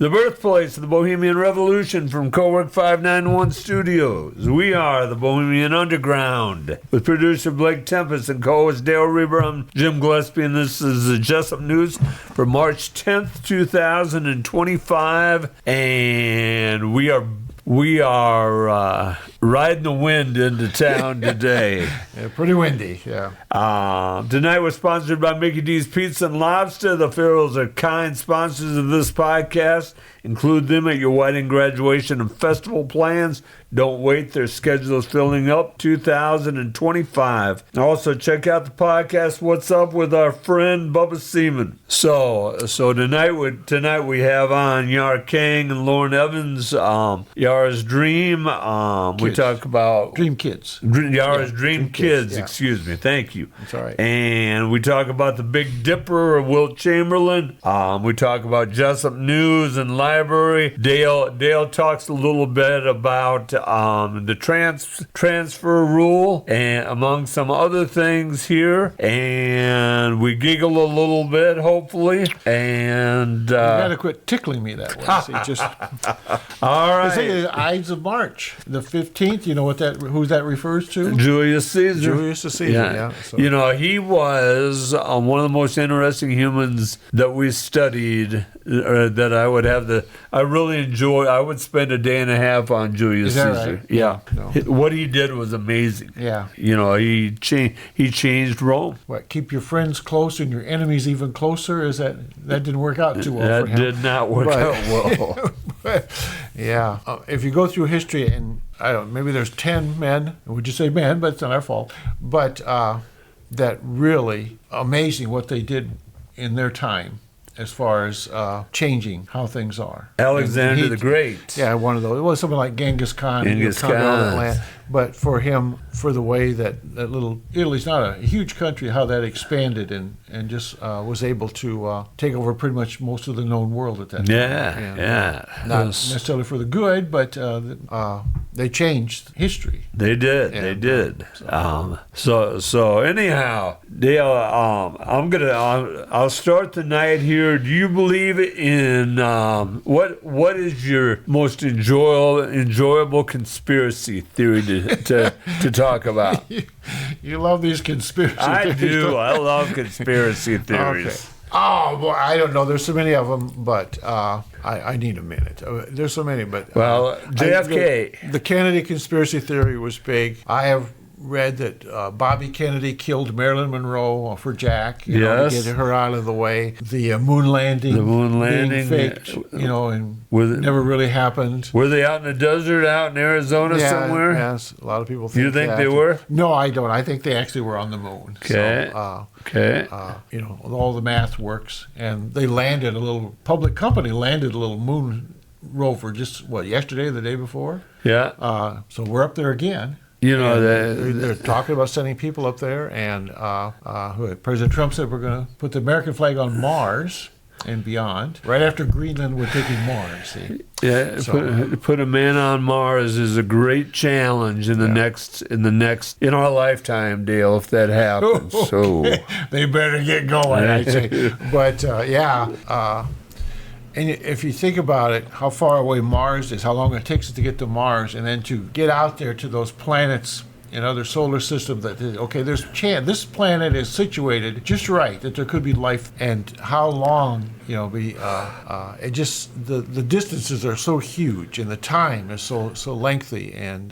the birthplace of the Bohemian Revolution from Cowork 591 Studios. We are the Bohemian Underground with producer Blake Tempus and co-host Dale Rueber. I'm Jim Gillespie, and this is the Jesup News for March 10th, 2025, and we are riding the wind into town today. Yeah, pretty windy, yeah. Tonight we're sponsored by Mickey D's Pizza and Lobster. The Farrells are kind sponsors of this podcast. Include them at your wedding, graduation, and festival plans. Don't wait, their schedule is filling up 2025. Also, check out the podcast, What's Up with our friend Bubba Seaman. So tonight we have on Yar Kang and Lauren Evans, Yar's Dream. We talk about Dream Kids. Yar's Dream Kids, yeah. Excuse me. Thank you. That's all right. And we talk about the Big Dipper of Wilt Chamberlain. We talk about Jesup News and Library. Dale talks a little bit about the transfer rule and among some other things here. And we giggle a little bit, hopefully. And you gotta quit tickling me that way. See, just all right. Say the Ides of March, the 15th. You know who that refers to? Julius Caesar. Julius Caesar. Yeah. So. You know, he was one of the most interesting humans that we studied. That I would have I really enjoy. I would spend a day and a half on Julius Caesar. Right? Yeah. No. What he did was amazing. Yeah. You know, he changed Rome. What, keep your friends close and your enemies even closer? That didn't work out too well for him. That did not work out well. Yeah. If you go through history, and I don't know, maybe there's 10 men, would you say men, but it's not our fault, but that really amazing what they did in their time as far as changing how things are. Alexander the Great. Yeah, one of those. It was something like Genghis Khan. Genghis Khan. All that land. But for him, for the way that little Italy's not a huge country, how that expanded and just was able to take over pretty much most of the known world at that time. Yeah. Not necessarily for the good, but they changed history. They did. Yeah. They did. So anyhow, Dale, I'll start the night here. Do you believe in what is your most enjoyable conspiracy theory to talk about? You love these conspiracy theories. I do. I love conspiracy theories. Okay. Oh, boy, I don't know. There's so many of them, but I need a minute. There's so many, but... Well, JFK. The Kennedy conspiracy theory was big. I have read that Bobby Kennedy killed Marilyn Monroe for Jack, to get her out of the way. The moon landing. Being faked, and never really happened. Were they out in the desert, out in Arizona somewhere? Yes, a lot of people think You think they were? No, I don't. I think they actually were on the moon. Okay. All the math works, and they landed public company landed a little moon rover just yesterday or the day before. Yeah. So we're up there again. They're talking about sending people up there, and President Trump said we're going to put the American flag on Mars and beyond. Right after Greenland, we're taking Mars. See? Yeah, so, put a man on Mars is a great challenge in in our lifetime, Dale. If that happens, so they better get going. I say, but and if you think about it, how far away Mars is, how long it takes to get to Mars, and then to get out there to those planets in other solar systems there's chance this planet is situated just right that there could be life, and how long it just the distances are so huge and the time is so lengthy, and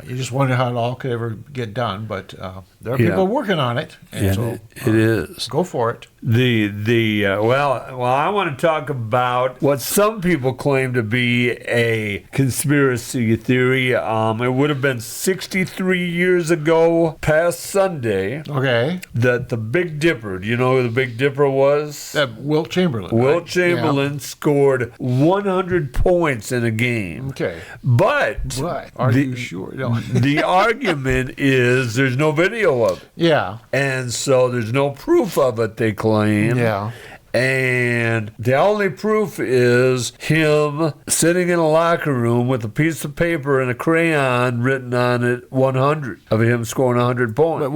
you just wonder how it all could ever get done, but there are people working on it, and it is. Go for it. I want to talk about what some people claim to be a conspiracy theory. It would have been 63 years ago, past Sunday, that the Big Dipper, do you know who the Big Dipper was? Wilt Chamberlain. Wilt Chamberlain scored 100 points in a game. Okay. But are you sure? No. The argument is there's no video of it. Yeah. And so there's no proof of it, they claim. Yeah. And the only proof is him sitting in a locker room with a piece of paper and a crayon written on it 100 of him scoring 100 points. But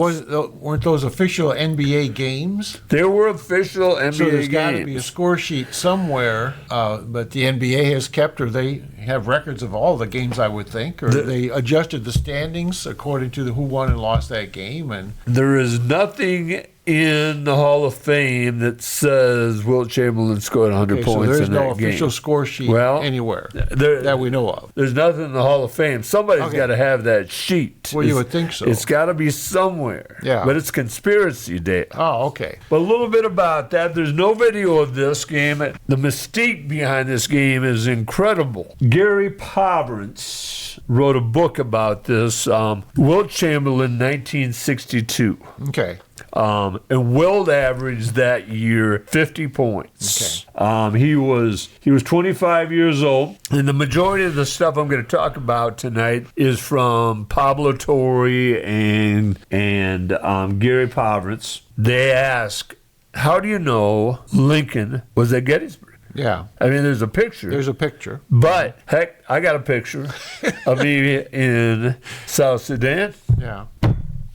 weren't those official NBA games? There were official NBA So there's got to games. be a score sheet somewhere, but the NBA has kept, or they have records of all the games, I would think, or they adjusted the standings according to who won and lost that game. And There is nothing in the Hall of Fame that says Wilt Chamberlain scored 100 okay, so points there's in no that game. official score sheet anywhere that we know of. There's nothing in the Hall of Fame. Somebody's Okay. got to have that sheet. Well, you would think so. It's got to be somewhere. Yeah. But it's conspiracy day. Oh, okay. But a little bit about that. There's no video of this game. The mystique behind this game is incredible. Gary Poverance wrote a book about this. Wilt Chamberlain, 1962. Okay. And Wilt averaged that year 50 points. Okay. He was 25 years old, and the majority of the stuff I'm going to talk about tonight is from Pablo Torre and Gary Poverance. They ask, "How do you know Lincoln was at Gettysburg?" Yeah. I mean, there's a picture. There's a picture. But heck, I got a picture of me in South Sudan. Yeah.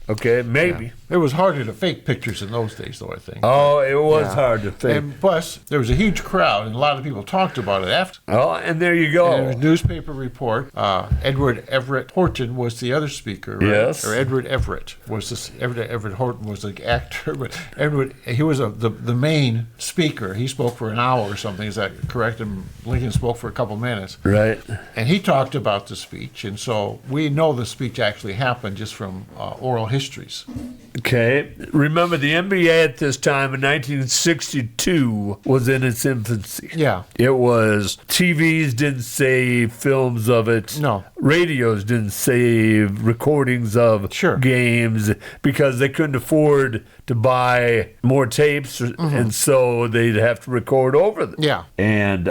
Okay, maybe. Yeah. It was harder to fake pictures in those days, though, I think. Oh, it was hard to fake. And plus, there was a huge crowd, and a lot of people talked about it after. Oh, and there you go. And there was a newspaper report. Edward Everett Horton was the other speaker, right? Yes. Or Edward Everett was this. Everett Horton was the actor, but he was the main speaker. He spoke for an hour or something. Is that correct? And Lincoln spoke for a couple minutes. Right. And he talked about the speech, and so we know the speech actually happened just from oral histories. Okay. Remember, the NBA at this time in 1962 was in its infancy. Yeah. It was, TVs didn't save films of it. No. Radios didn't save recordings of games because they couldn't afford to buy more tapes, and so they'd have to record over them. Yeah. And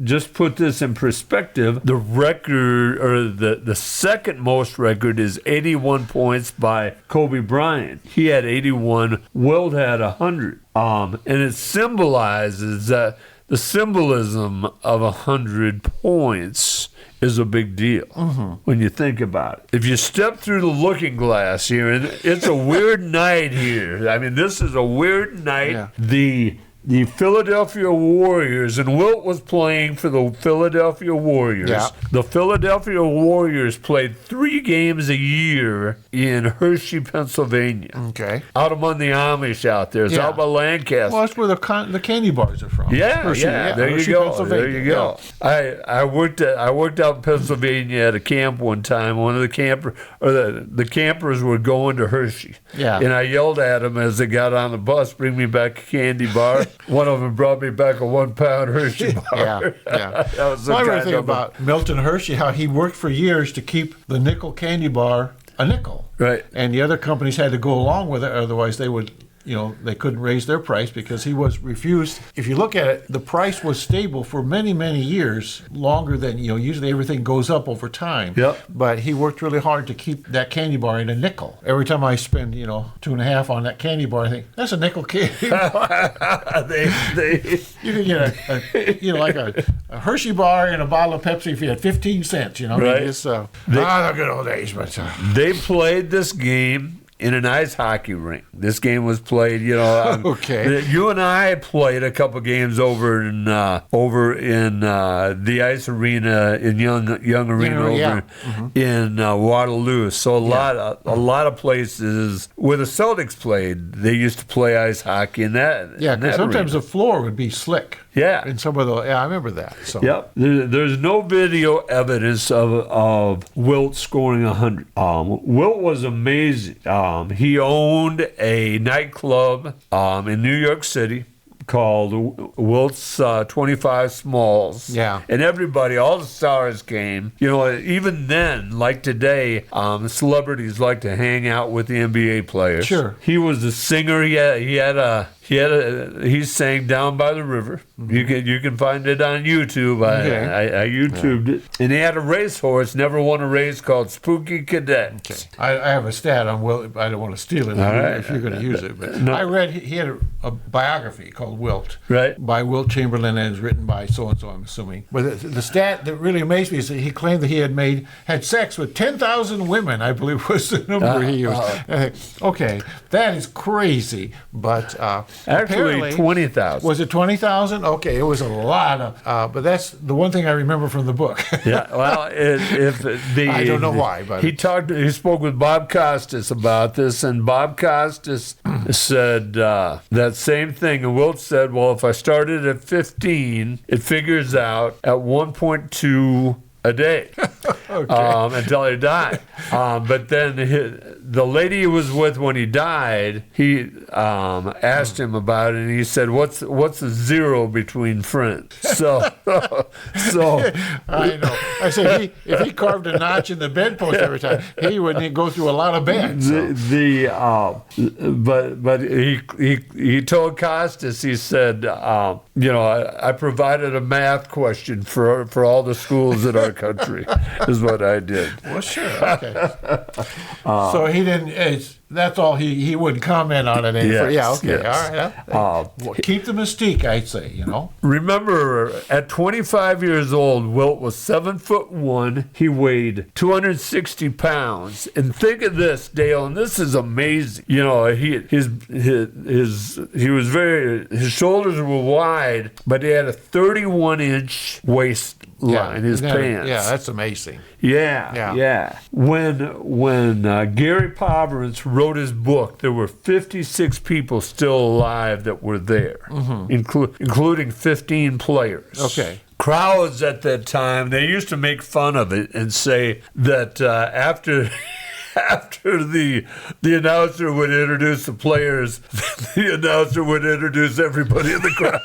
just put this in perspective, the record, or the second most record, is 81 points by Kobe Bryant. He had 81. Wilt had 100. And it symbolizes that the symbolism of 100 points is a big deal when you think about it. If you step through the looking glass here, and it's a weird night here. I mean, this is a weird night. Yeah. The Philadelphia Warriors, and Wilt was playing for the Philadelphia Warriors. Yeah. The Philadelphia Warriors played 3 games a year in Hershey, Pennsylvania. Okay. Out among the Amish out there. It's out by Lancaster. Well, that's where the candy bars are from. Yeah, Hershey, there Hershey, you go. Pennsylvania. There you go. Yeah. I worked out in Pennsylvania at a camp one time. One of the the campers were going to Hershey. Yeah. And I yelled at them as they got on the bus, "Bring me back a candy bar." One of them brought me back a 1-pound Hershey bar. Yeah. That was Well, I remember thinking about Milton Hershey, how he worked for years to keep the nickel candy bar a nickel. Right. And the other companies had to go along with it, otherwise they would, they couldn't raise their price because he was refused. If you look at it, the price was stable for many, many years, longer than, usually everything goes up over time. Yep. But he worked really hard to keep that candy bar in a nickel. Every time I spend, 2.5 on that candy bar, I think, that's a nickel candy bar. You could get like a Hershey bar and a bottle of Pepsi if you had 15 cents, Right. the good old days, but They played this game in an ice hockey rink. This game was played, Okay. You and I played a couple games over in the ice arena in Young Arena in Waterloo. So a lot of places where the Celtics played, they used to play ice hockey in that. yeah, in that sometimes arena. the floor would be slick. Yeah. And some of the, I remember that. So. Yep. There's no video evidence of Wilt scoring 100. Wilt was amazing. He owned a nightclub in New York City called Wilt's 25 Smalls. Yeah. And everybody, all the stars came. Even then, like today, celebrities like to hang out with the NBA players. Sure. He was a singer. He had he sang Down by the River. You can find it on YouTube. I YouTubed it. And he had a racehorse, never won a race, called Spooky Cadet. Okay. I have a stat on Wilt. I don't want to steal it if you're going to use it. But I read he had a biography called Wilt, right, by Wilt Chamberlain, and it's written by so and so, I'm assuming. But the stat that really amazed me is that he claimed that he had sex with 10,000 women. I believe was the number he used. Okay, that is crazy. But actually, 20,000. Was it 20,000? Okay, it was a lot of. But that's the one thing I remember from the book. Yeah, well, I don't know why, but he spoke with Bob Costas about this, and Bob Costas said that same thing. And Wilt said, well, if I started at 15, it figures out at 1.2 a day until he died. But then the lady he was with when he died, he asked him about it, and he said, "What's the zero between friends?" So I know. I said if he carved a notch in the bedpost every time, he would go through a lot of beds. So. But he told Costas, he said, I provided a math question for all the schools in our country, is what I did. Well, sure, okay. So he didn't. That's all. He wouldn't comment on it. Yes, yeah, okay, yes. All right. Well, keep the mystique, I'd say. Remember, at 25 years old, Wilt was 7'1". He weighed 260 pounds. And think of this, Dale, and this is amazing. His shoulders were wide, but he had a 31-inch waistline. His pants. Yeah, that's amazing. Yeah. When Gary Pomerantz wrote his book, there were 56 people still alive that were there, including 15 players. Okay. Crowds at that time, they used to make fun of it and say that after the announcer would introduce the players, the announcer would introduce everybody in the crowd.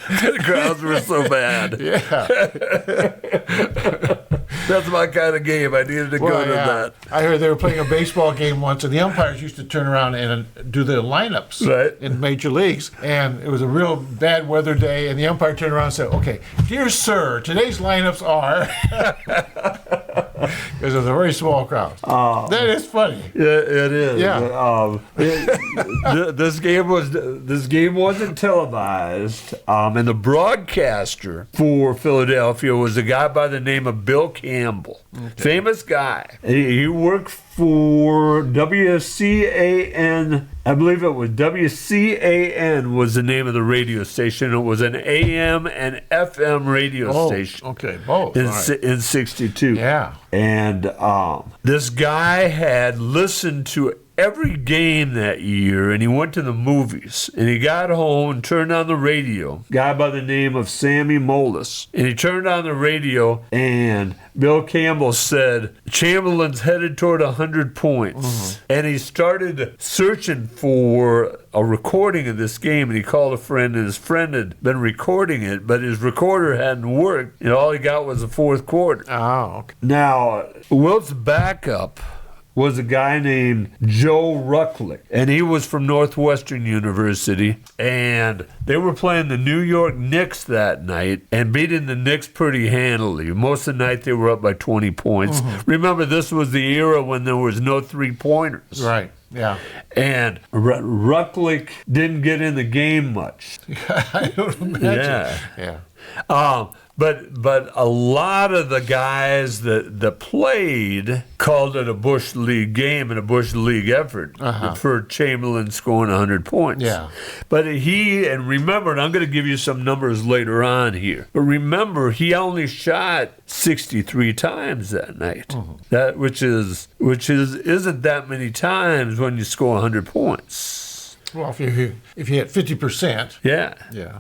The crowds were so bad. Yeah. That's my kind of game. I needed to go to that. I heard they were playing a baseball game once, and the umpires used to turn around and do the lineups in major leagues. And it was a real bad weather day, and the umpire turned around and said, "Okay, dear sir, today's lineups are..." Because it was a very small crowd. That is funny. It is. Yeah. This game wasn't televised, and the broadcaster for Philadelphia was a guy by the name of Bill Campbell. Okay. Famous guy. He worked for WCAN. I believe it was WCAN was the name of the radio station. It was an AM and FM radio station. Okay, both. In 62. Yeah. And this guy had listened to every game that year, and he went to the movies, and he got home and turned on the radio. Guy by the name of Sammy Molis. And he turned on the radio, and Bill Campbell said, Chamberlain's headed toward 100 points. And he started searching for a recording of this game, and he called a friend, and his friend had been recording it, but his recorder hadn't worked, and all he got was the fourth quarter. Oh, okay. Now, Wilt's backup was a guy named Joe Rucklick, and he was from Northwestern University, and they were playing the New York Knicks that night and beating the Knicks pretty handily. Most of the night they were up by 20 points. Remember, this was the era when there was no three-pointers. Right. Yeah. And Rucklick didn't get in the game much. I don't imagine. Yeah. But a lot of the guys that played called it a Bush League game and a Bush League effort for Chamberlain scoring 100 points. Yeah. But and remember, and I'm going to give you some numbers later on here, but remember, he only shot 63 times that night. That which isn't that many times when you score 100 points. Well, if you hit 50%, yeah,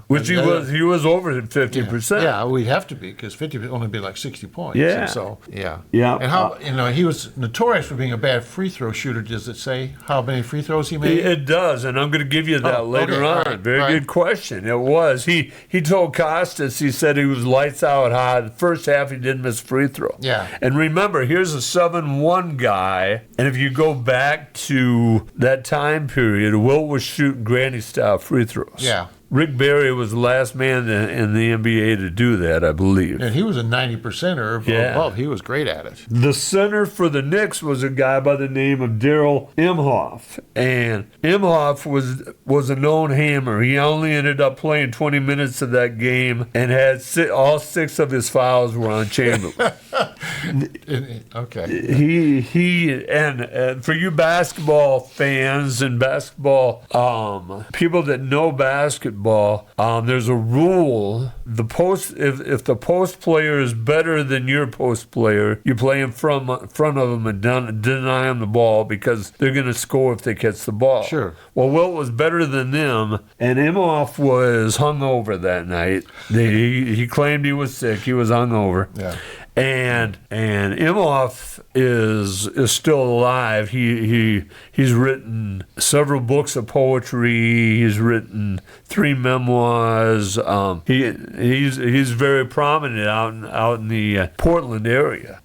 which he was over at 50%. Yeah, we'd have to be because 50 would only be like 60 points. Yeah, and so yeah. And how he was notorious for being a bad free throw shooter. Does it say how many free throws he made? It does, and I'm going to give you that later on. Right, Very good question. It was he told Costas, he said he was lights out hot. The first half he didn't miss free throw. Yeah, and remember, here's a 7-1 guy, and if you go back to that time period, Wilt was shooting granny-style free throws. Yeah. Rick Barry was the last man in the NBA to do that, I believe. And he was a 90%er above. He was great at it. The center for the Knicks was a guy by the name of Daryl Imhoff. And Imhoff was a known hammer. He only ended up playing 20 minutes of that game and had all 6 of his fouls were on Chamberlain. Okay. And for you basketball fans and basketball people that know basketball, there's a rule: if the post player is better than your post player, you play in front of them and deny them the ball because they're going to score if they catch the ball. Sure. Well, Wilt was better than them, and Imhoff was hungover that night. He claimed he was sick. He was hungover. Yeah. And Imhoff is still alive. He's written several books of poetry. He's written 3 memoirs. He's very prominent out in the Portland area.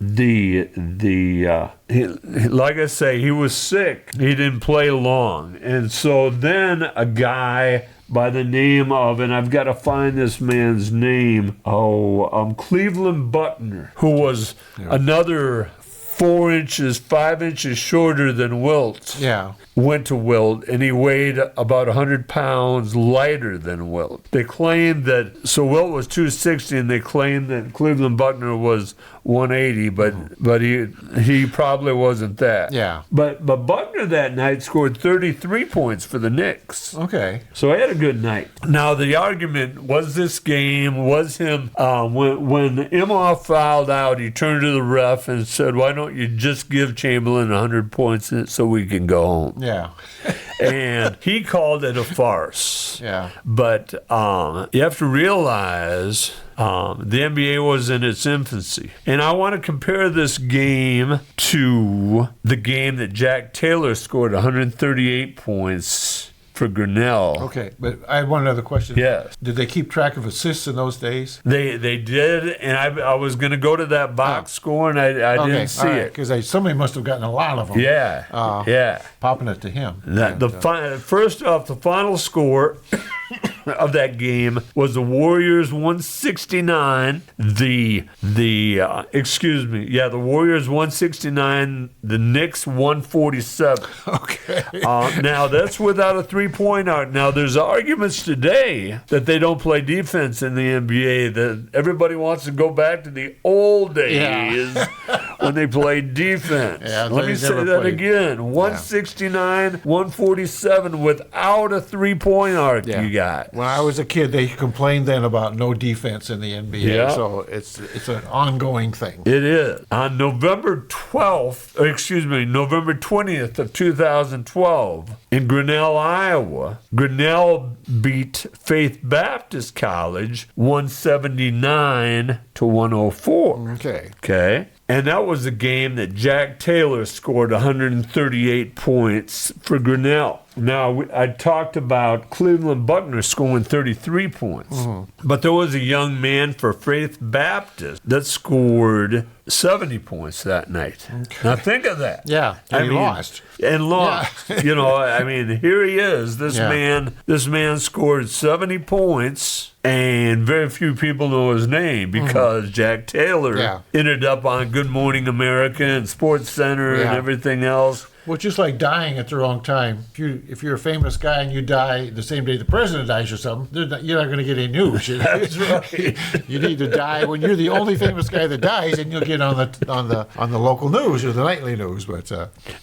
Like I say, he was sick. He didn't play long, and so then a guy by the name of, and I've got to find this man's name, Cleveland Buckner, who was another 5 inches shorter than Wilt. Yeah. Went to Wilt, and he weighed about 100 pounds lighter than Wilt. They claimed that, so Wilt was 260, and they claimed that Cleveland Buckner was 180, but he probably wasn't that. Yeah. But Buckner that night scored 33 points for the Knicks. Okay. So he had a good night. Now the argument was him when Imhoff fouled out, he turned to the ref and said, "Why don't you just give Chamberlain 100 points so we can go home?" Yeah. And he called it a farce. Yeah. But you have to realize the NBA was in its infancy. And I want to compare this game to the game that Jack Taylor scored 138 points for Grinnell. Okay, but I have one other question. Yes. Did they keep track of assists in those days? They did, and I was going to go to that box score, and I didn't see it. Because somebody must have gotten a lot of them. Yeah. Popping it to him. First off, the final score of that game was the Warriors 169. The Warriors 169. The Knicks 147. Okay. Now that's without a 3-point arc. Now there's arguments today that they don't play defense in the NBA. That everybody wants to go back to the old days when they played defense. Yeah, let me say that again: 169, 147 without a 3-point arc. Yeah. You got. When I was a kid, they complained then about no defense in the NBA. Yeah. So it's an ongoing thing. It is. On November 20th of 2012, in Grinnell, Iowa, Grinnell beat Faith Baptist College 179 to 104. Okay. And that was a game that Jack Taylor scored 138 points for Grinnell. Now, I talked about Cleveland Buckner scoring 33 points. Mm-hmm. But there was a young man for Faith Baptist that scored 70 points that night. Okay. Now, think of that. Yeah, and he lost. And lost. Yeah. Here he is. This man scored 70 points, and very few people know his name because Jack Taylor ended up on Good Morning America and Sports Center and everything else. Well, just like dying at the wrong time. If you're a famous guy and you die the same day the president dies or something, you're not going to get any news. That's right. You need to die when you're the only famous guy that dies, and you'll get on the local news or the nightly news. But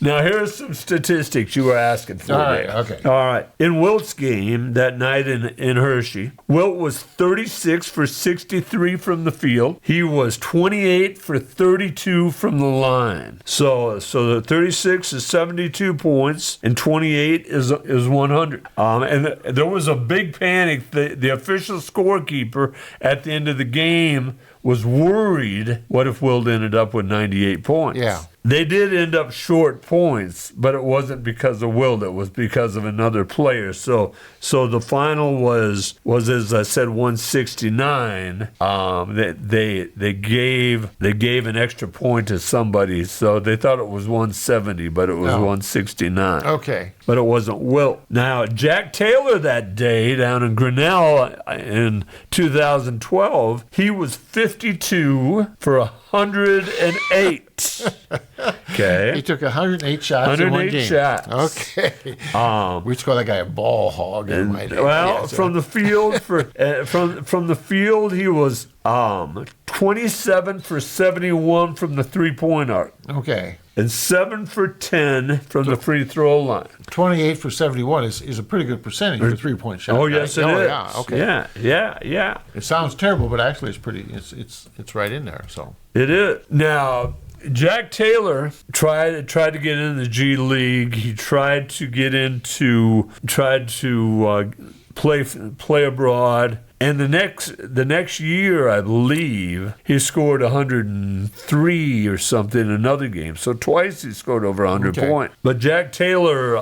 now here's some statistics you were asking for. All right. Okay. All right. In Wilt's game that night in Hershey, Wilt was 36 for 63 from the field. He was 28 for 32 from the line. So the 36 is 72 points, and 28 is 100. And there was a big panic. The official scorekeeper at the end of the game was worried, what if Wilt ended up with 98 points? Yeah. They did end up short points, but it wasn't because of Wilt. It was because of another player. So the final was as I said, 169. They gave an extra point to somebody, so they thought it was 170, but it was 169. Okay. but it wasn't Wilt. Now, Jack Taylor that day down in Grinnell in 2012, he was 52 for 108. Okay. He took 108 shots in one 108 game. shots. Okay. We used to call that guy a ball hog. From the field from the field, he was 27 for 71 from the 3-point arc. Okay. And 7 for 10 from the free throw line. 28 for 71 is a pretty good percentage for 3-point shot. Oh, yes, it is. Yeah, okay. Yeah. It sounds terrible, but actually it's right in there. So it is. Now, Jack Taylor tried to get in the G League. He tried to play abroad. And the next year, I believe, he scored 103 or something in another game. So twice he scored over 100 points. But Jack Taylor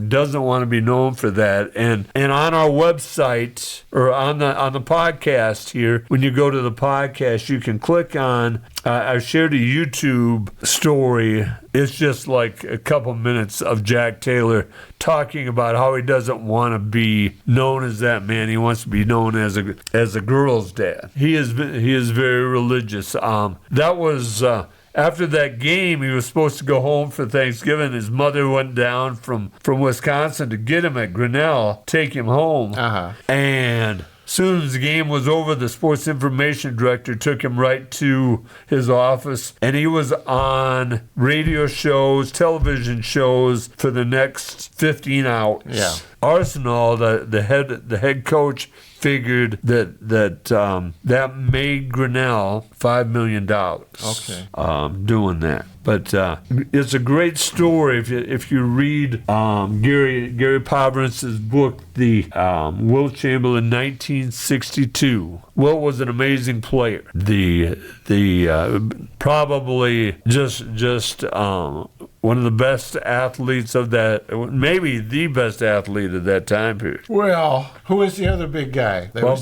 doesn't want to be known for that. And on our website or on the podcast here, when you go to the podcast, you can click on. I shared a YouTube story. It's just like a couple minutes of Jack Taylor talking about how he doesn't want to be known as that man. He wants to be known as a girl's dad. He is very religious. That was after that game. He was supposed to go home for Thanksgiving. His mother went down from Wisconsin to get him at Grinnell, take him home, and as soon as the game was over, the sports information director took him right to his office, and he was on radio shows, television shows for the next 15 hours. Yeah. Arsenal, the head coach, figured that made Grinnell $5 million. Okay. Doing that. But it's a great story if you read Gary Pomerantz's book, the Wilt Chamberlain 1962. Wilt was an amazing player. The probably just one of the best athletes of that, maybe the best athlete of that time period. Well, who is the other big guy? Bill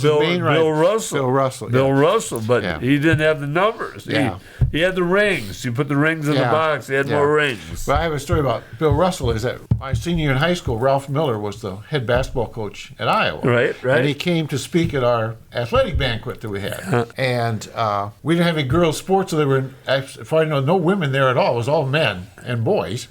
Russell. Bill Russell, but he didn't have the numbers. He had the rings. You put the rings in the box. He had more rings. But I have a story about Bill Russell. Is that my senior year in high school, Ralph Miller was the head basketball coach at Iowa. Right. And he came to speak at our athletic banquet that we had. And we didn't have any girls' sports, so there were, as far as I know, no women there at all. It was all men and boys.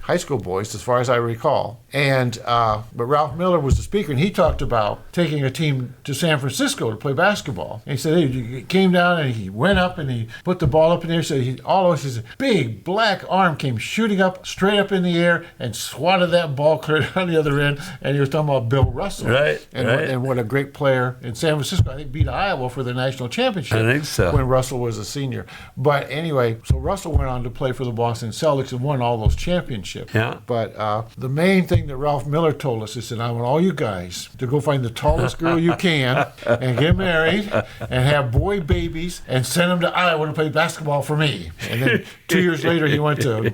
High school boys, as far as I recall. And but Ralph Miller was the speaker, and he talked about taking a team to San Francisco to play basketball. And he said he came down and he went up and he put the ball up in the air. So his big black arm came shooting up straight up in the air and swatted that ball clear on the other end. And he was talking about Bill Russell, and what a great player in San Francisco. I think beat Iowa for the national championship. I think so. When Russell was a senior. But anyway, so Russell went on to play for the Boston Celtics and won all those championships. Yeah. But the main thing that Ralph Miller told us is that I want all you guys to go find the tallest girl you can and get married and have boy babies and send them to Iowa to play basketball for me. And then 2 years later, he went to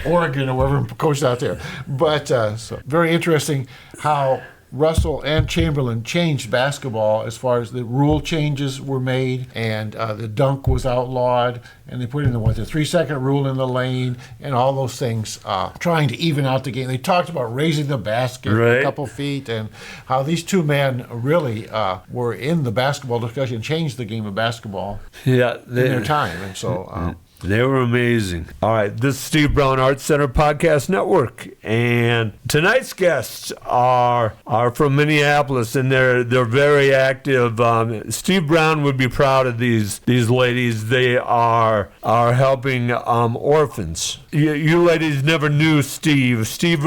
Oregon or wherever and coached out there. But so very interesting how Russell and Chamberlain changed basketball as far as the rule changes were made, and the dunk was outlawed, and they put in the 3-second rule in the lane, and all those things, trying to even out the game. They talked about raising the basket a couple feet, and how these two men really were in the basketball discussion, changed the game of basketball in their time, and so. They were amazing. All right, this is Steve Brown Arts Center Podcast Network, and tonight's guests are from Minneapolis, and they're very active. Steve Brown would be proud of these ladies. They are helping orphans. You ladies never knew Steve. Steve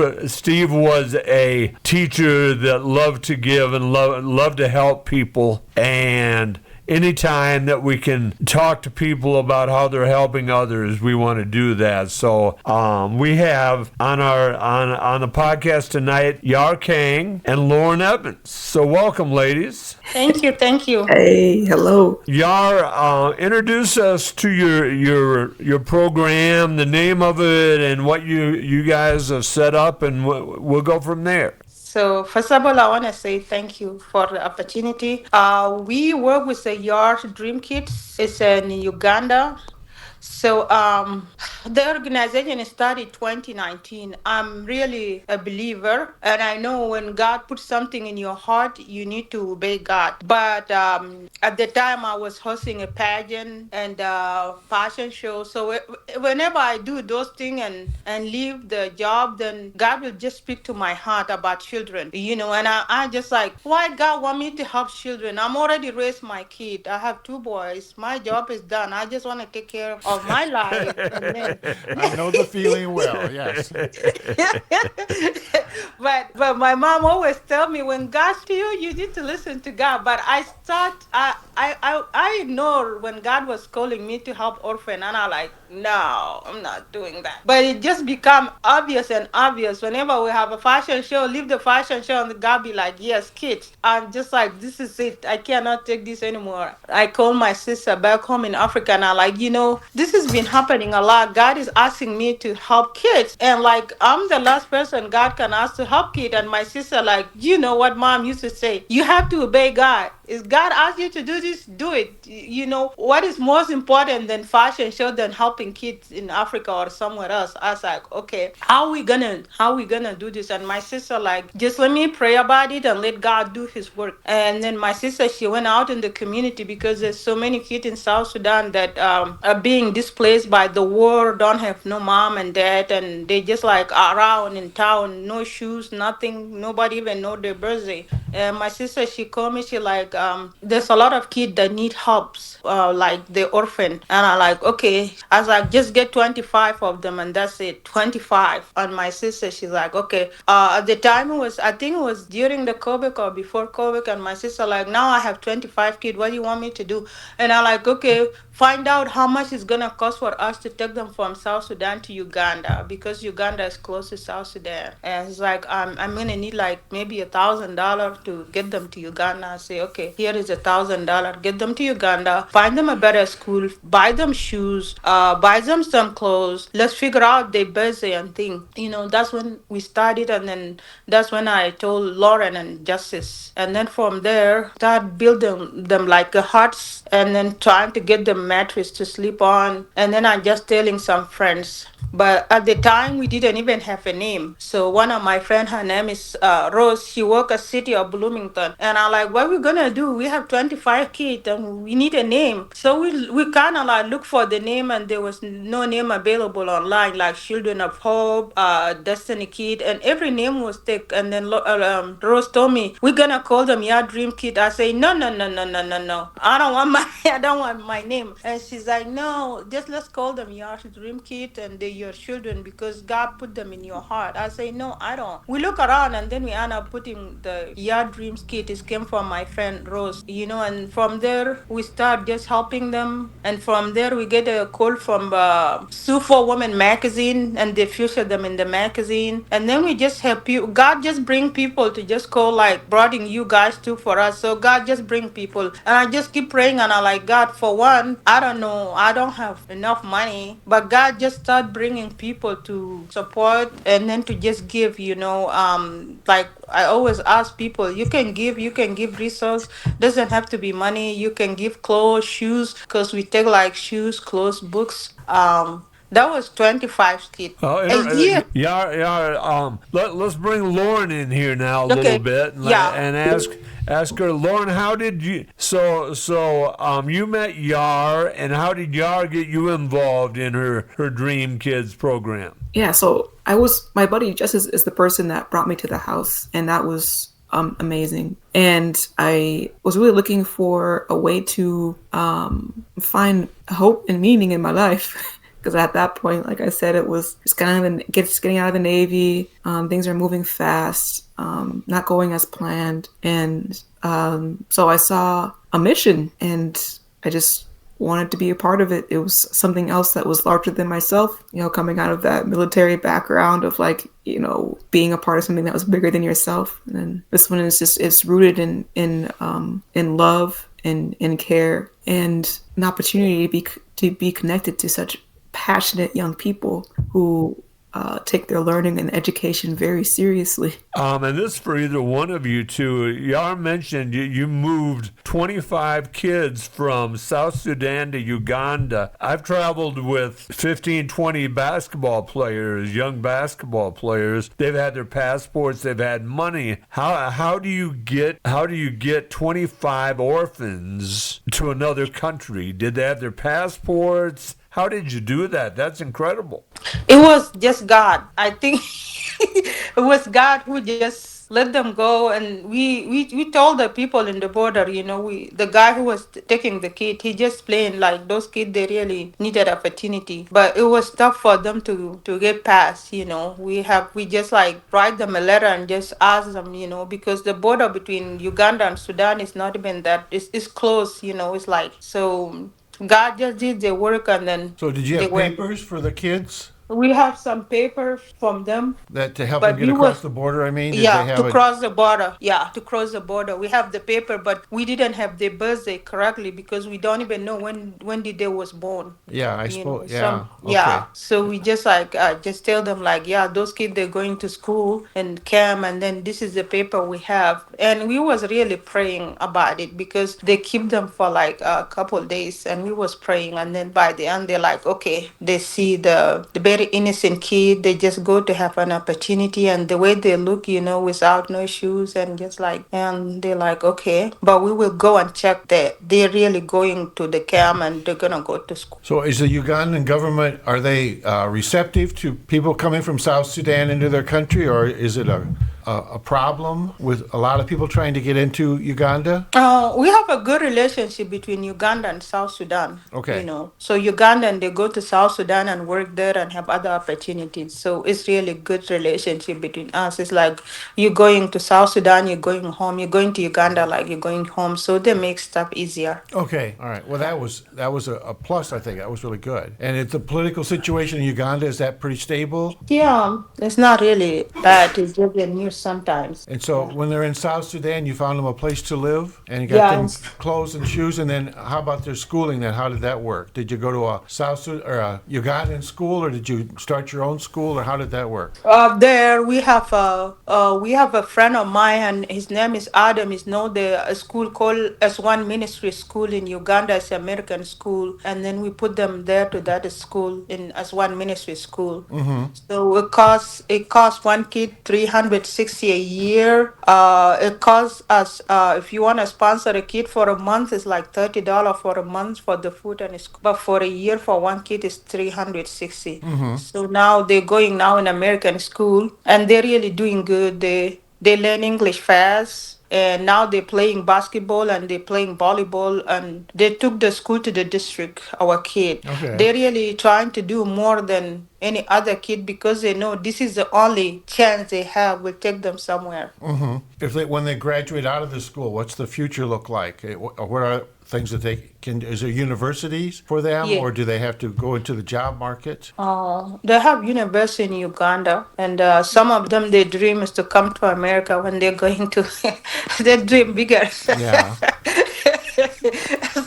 was a teacher that loved to give and loved to help people, and anytime that we can talk to people about how they're helping others, we want to do that. So we have on the podcast tonight Yar Kang and Lauren Evans. So welcome, ladies. Thank you. Hey, hello. Yar, introduce us to your program, the name of it, and what you guys have set up, and we'll go from there. So first of all, I want to say thank you for the opportunity. We work with the Yar Dream Kids. It's in Uganda. So the organization started 2019. I'm really a believer, and I know when God puts something in your heart, you need to obey God. But at the time, I was hosting a pageant and fashion show. So whenever I do those things and leave the job, then God will just speak to my heart about children, and I just like, why God want me to help children? I'm already raised my kid. I have two boys. My job is done. I just want to take care of my life, and then I know the feeling well. Yes. but my mom always tell me, when God to you, you need to listen to God. But I ignored when God was calling me to help orphan, and I like, no, I'm not doing that. But it just become obvious and obvious whenever we have a fashion show. Leave the fashion show, and God be like, yes, kids. I'm just like, this is it. I cannot take this anymore. I call my sister back home in Africa, and I like, this has been happening a lot. God is asking me to help kids, and like, I'm the last person God can ask to help kid. And my sister like, you know what mom used to say, you have to obey God. If God asks you to do this, do it. What is most important than fashion show than helping kids in Africa or somewhere else? I was like, okay, how we gonna do this? And my sister like, just let me pray about it and let God do his work. And then my sister, she went out in the community, because there's so many kids in South Sudan that are being displaced by the war, don't have no mom and dad, and they just like around in town, no shoes, nothing, nobody even know their birthday. And my sister, she called me, she like, there's a lot of kids that need helps, like the orphan. And I like, okay. I was like, just get 25 of them, and that's it. 25. And my sister, she's like, okay. At the time, I think it was during the COVID or before COVID. And my sister like, now I have 25 kids. What do you want me to do? And I like, okay, find out how much it's gonna cost for us to take them from South Sudan to Uganda, because Uganda is close to South Sudan. And it's like, I'm gonna need like maybe $1,000 to get them to Uganda. I say, okay, here is $1,000. Get them to Uganda, find them a better school, buy them shoes, buy them some clothes. Let's figure out their birthday and thing. That's when we started, and then that's when I told Lauren and Justice. And then from there, start building them like a huts, and then trying to get them mattress to sleep on. And then I'm just telling some friends. But at the time, we didn't even have a name. So one of my friend, her name is Rose. She work at City of Bloomington, and I'm like, what we gonna do? We have 25 kids, and we need a name. So we kind of like look for the name, and there was no name available online, like Children of Hope, Destiny Kid, and every name was taken. And then Rose told me, we're gonna call them Your Dream Kid. I say, no, no, no, no, no, no, no. I don't want my I don't want my name. And she's like, no, just let's call them Your Dream Kid, and they're your children, because God put them in your heart. I say, no, I don't. We look around, and then we end up putting the Your Dreams Kid. It came from my friend Rose, and from there we start just helping them. And from there we get a call from Sue for Women magazine, and they feature them in the magazine. And then we just help you. God just bring people to just call, like broughting you guys too for us. So God just bring people, and I just keep praying, and I like, God, for one, I don't know, I don't have enough money, but God just start bringing people to support, and then to just give. Like I always ask people, you can give resource, doesn't have to be money. You can give clothes, shoes, because we take like shoes, clothes, books. That was 25 kids a year. Yeah, yeah. Let's bring Lauren in here now a little Okay. bit, Yeah. and ask her, Lauren, how did you? You met Yar, and how did Yar get you involved in her Dream Kids program? Yeah, so my buddy Jess is the person that brought me to the house, and that was amazing. And I was really looking for a way to find hope and meaning in my life. Because at that point, like I said, it was just getting out of the Navy. Things are moving fast, not going as planned. And so I saw a mission, and I just wanted to be a part of it. It was something else that was larger than myself, coming out of that military background of being a part of something that was bigger than yourself. And then this one is it's rooted in love and in care, and an opportunity to be connected to such passionate young people who take their learning and education very seriously. And this is for either one of you two. Yar mentioned you moved 25 kids from South Sudan to Uganda. I've traveled with 15, 20 basketball players, young basketball players. They've had their passports. They've had money. How do you get 25 orphans to another country? Did they have their passports? How did you do that? That's incredible. It was just God. I think it was God who just let them go. And we told the people in the border, the guy who was taking the kid, he just plain like those kids, they really needed opportunity. But it was tough for them to get past, We just like write them a letter and just ask them, because the border between Uganda and Sudan is not even that, it's close, It's like, so God just did the work and then So did you they have went. papers for the kids We have some paper from them, that to help them but get across the border? I mean, did they yeah, have to cross the border. Yeah, to cross the border. We have the paper, but we didn't have their birthday correctly because we don't even know when the day was born. Yeah, I suppose. Yeah. Okay. Yeah. So we just like just tell them like, yeah, those kids they're going to school and camp, and then this is the paper we have, and we was really praying about it because they keep them for like a couple days, and we was praying, and then by the end they're like, okay, they see the very innocent kid, they just go to have an opportunity, and the way they look, without no shoes and just like, and they're like, okay, but we will go and check that they're really going to the camp and they're gonna go to school. So is the Ugandan government, are they receptive to people coming from South Sudan into their country, or is it a problem with a lot of people trying to get into Uganda? We have a good relationship between Uganda and South Sudan. Okay. So Ugandan they go to South Sudan and work there and have other opportunities. So it's really good relationship between us. It's like you're going to South Sudan, you're going home. You're going to Uganda, like you're going home. So they make stuff easier. Okay. All right. Well, that was a plus. I think that was really good. And it's the political situation in Uganda, is that pretty stable? Yeah, it's not really bad. It's just the news sometimes. And so when they're in South Sudan, you found them a place to live, and you got Yeah. them clothes and shoes. And then how about their schooling? Then how did that work? Did you go to a a Ugandan school, or did you start your own school, or how did that work? There we have a friend of mine, and his name is Adam. He's know a school called S1 Ministry School in Uganda. It's an American school, and then we put them there to that school in S1 Ministry School. Mm-hmm. So it costs one kid 360 a year. It costs us if you want to sponsor a kid for a month, it's like $30 for a month for the food and school. But for a year for one kid is 360. Mm-hmm. So now they're going now in American school, and they're really doing good. They learn English fast. And now they're playing basketball and they're playing volleyball, and they took the school to the district, our kid. Okay. They're really trying to do more than any other kid because they know this is the only chance they have will take them somewhere. Mm-hmm. When they graduate out of the school, what's the future look like? What are things that they can? Is there universities for them, Yeah. or do they have to go into the job market? They have university in Uganda, and some of them, their dream is to come to America when they're going to, they dream bigger. Yeah.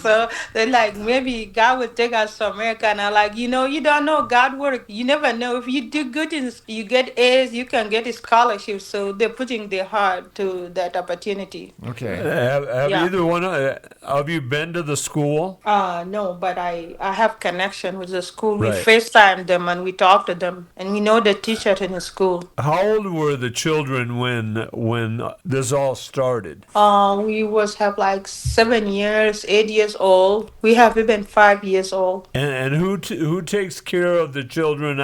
So they're like, maybe God will take us to America. And I'm like, you don't know God work. You never know. If you do good, you get A's, you can get a scholarship. So they're putting their heart to that opportunity. Okay. Have Yeah. either one of you been to the school? No, but I have connection with the school. We Right. FaceTime them and we talk to them, and we know the teacher in the school. How old were the children when this all started? We was have like 7 years, 8 years old. We have even 5 years old. And who takes care of the children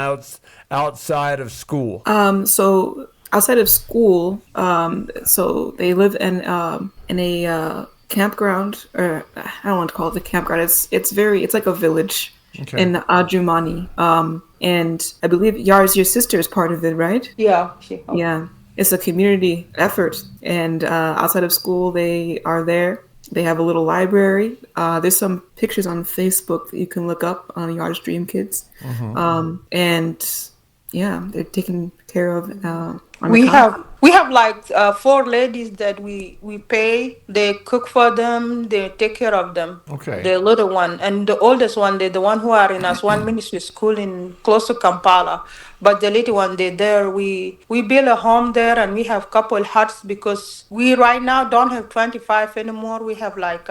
outside of school? So outside of school, so they live in a campground, or I don't want to call it a campground. It's like a village Okay. in Adjumani. And I believe Yar's your sister is part of it, right? Yeah. Yeah. It's a community effort, and outside of school, they are there. They have a little library. There's some pictures on Facebook that you can look up on Yar's Dream Kids. Mm-hmm. And yeah, they're taken care of. On We the have We have like four ladies that we pay. They cook for them. They take care of them. Okay. The little one and the oldest one, they the one who are in Aswan Ministry School in close to Kampala. But the little one, they there. We build a home there, and we have couple huts because we right now don't have 25 anymore. We have like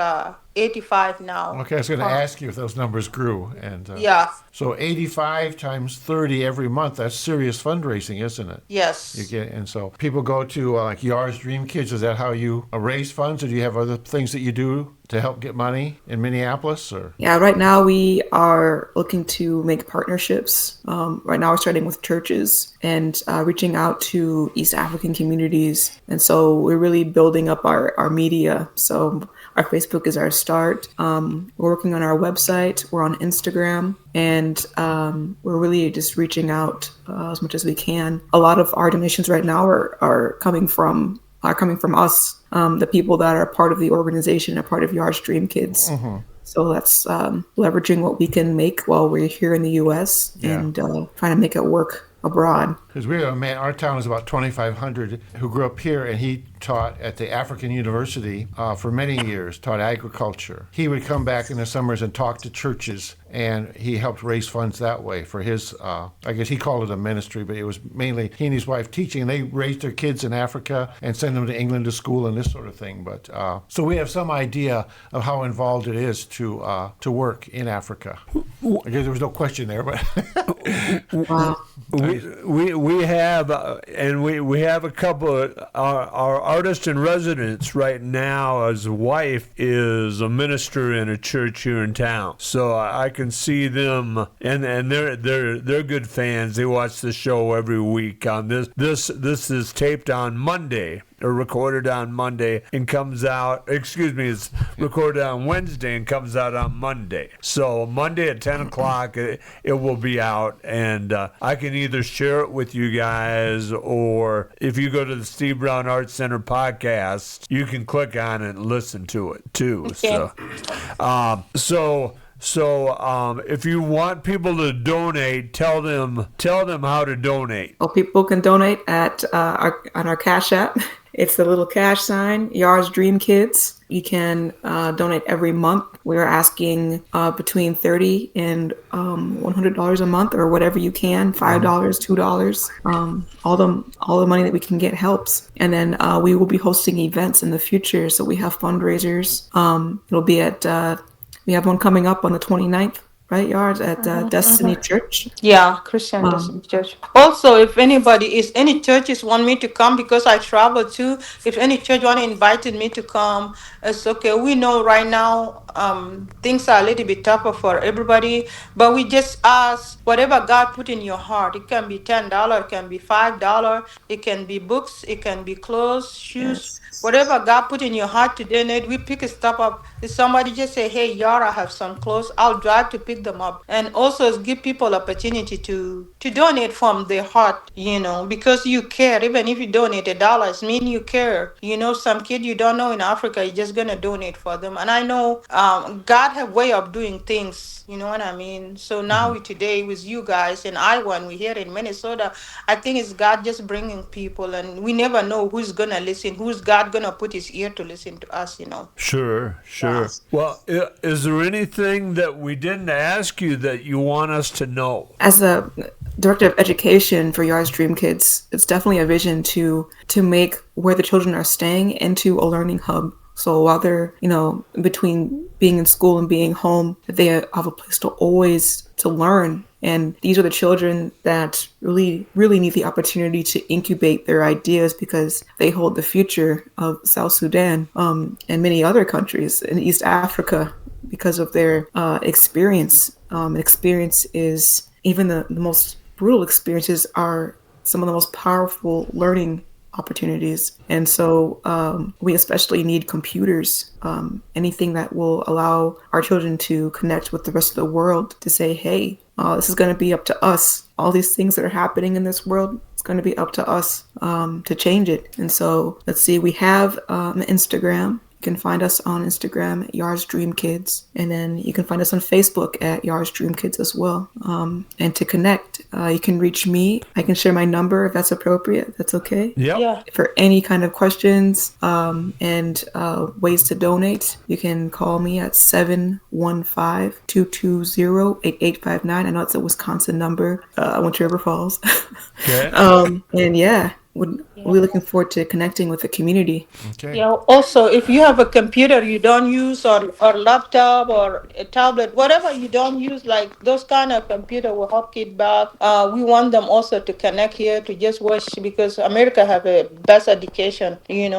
85 now. Okay, I was going to ask you if those numbers grew. And Yeah. so 85 times 30 every month, that's serious fundraising, isn't it? Yes. And so people go to like Yar's Dream Kids. Is that how you raise funds, or do you have other things that you do to help get money in Minneapolis? Or Yeah, right now we are looking to make partnerships. Right now we're starting with churches and reaching out to East African communities. And so we're really building up our media. So our Facebook is our start. We're working on our website. We're on Instagram. And we're really just reaching out as much as we can. A lot of our donations right now are coming from us, the people that are part of the organization, are part of Yar's Dream Kids. Mm-hmm. So that's leveraging what we can make while we're here in the U.S. and trying to make it work abroad. Because we have a man, our town is about 2,500 who grew up here, and he taught at the African University for many years, taught agriculture. He would come back in the summers and talk to churches, and he helped raise funds that way for his, I guess he called it a ministry, but it was mainly he and his wife teaching. And they raised their kids in Africa and send them to England to school and this sort of thing. But so we have some idea of how involved it is to work in Africa. I guess there was no question there, but Wow. We have and we have a couple of our artist in residence right now. His wife is a minister in a church here in town, so I can see them, and they're good fans. They watch the show every week. On this is taped on Monday, or recorded on Monday, and comes out. Excuse me, it's recorded on Wednesday and comes out on Monday. So Monday at 10 o'clock, it will be out, and I can either share it with you guys, or if you go to the Steve Brown Arts Center podcast, you can click on it and listen to it too. Okay. So if you want people to donate, tell them how to donate. Well, people can donate at on our Cash App. It's the little cash sign, Yar's Dream Kids. You can donate every month. We're asking between $30 and $100 a month, or whatever you can, $5, $2. All the money that we can get helps. And then we will be hosting events in the future. So we have fundraisers. It'll be at we have one coming up on the 29th, right, Yards, at Destiny Church. Yeah, Christian Destiny Church. Also, if any churches want me to come, because I travel too, if any church want to invite me to come, it's okay. We know right now things are a little bit tougher for everybody, but we just ask whatever God put in your heart. It can be $10, it can be $5, it can be books, it can be clothes, shoes. Yes. Whatever God put in your heart to donate, we pick a stuff up. If somebody just say, "Hey, Yara, I have some clothes," I'll drive to pick them up, and also give people opportunity to donate from their heart, because you care. Even if you donate $1, it mean you care. Some kid you don't know in Africa, you're just gonna donate for them. And I know God have way of doing things. You know what I mean? So now today with you guys and we're here in Minnesota, I think it's God just bringing people, and we never know who's gonna listen, who's God gonna put his ear to listen to us. Sure. Yes. Well, is there anything that we didn't ask you that you want us to know? As the director of education for Yar's Dream Kids, it's definitely a vision to make where the children are staying into a learning hub. So while they're, between being in school and being home, they have a place to learn. And these are the children that really, really need the opportunity to incubate their ideas, because they hold the future of South Sudan and many other countries in East Africa because of their experience. Experience is, even the most brutal experiences are some of the most powerful learning opportunities. And so we especially need computers, anything that will allow our children to connect with the rest of the world, to say, hey, this is going to be up to us. All these things that are happening in this world, it's going to be up to us to change it. And so let's see, we have Instagram. You can find us on Instagram at Yar's Dream Kids. And then you can find us on Facebook at Yar's Dream Kids as well. And to connect, you can reach me. I can share my number if that's appropriate. If that's okay. Yep. Yeah. For any kind of questions and ways to donate, you can call me at 715-220-8859. I know it's a Wisconsin number. I went to River Falls. Okay. And yeah, we're looking forward to connecting with the community. Okay. Yeah. Also, if you have a computer you don't use, or laptop or a tablet, whatever you don't use, like those kind of computer will help kids back. We want them also to connect here to just watch, because America have a best education,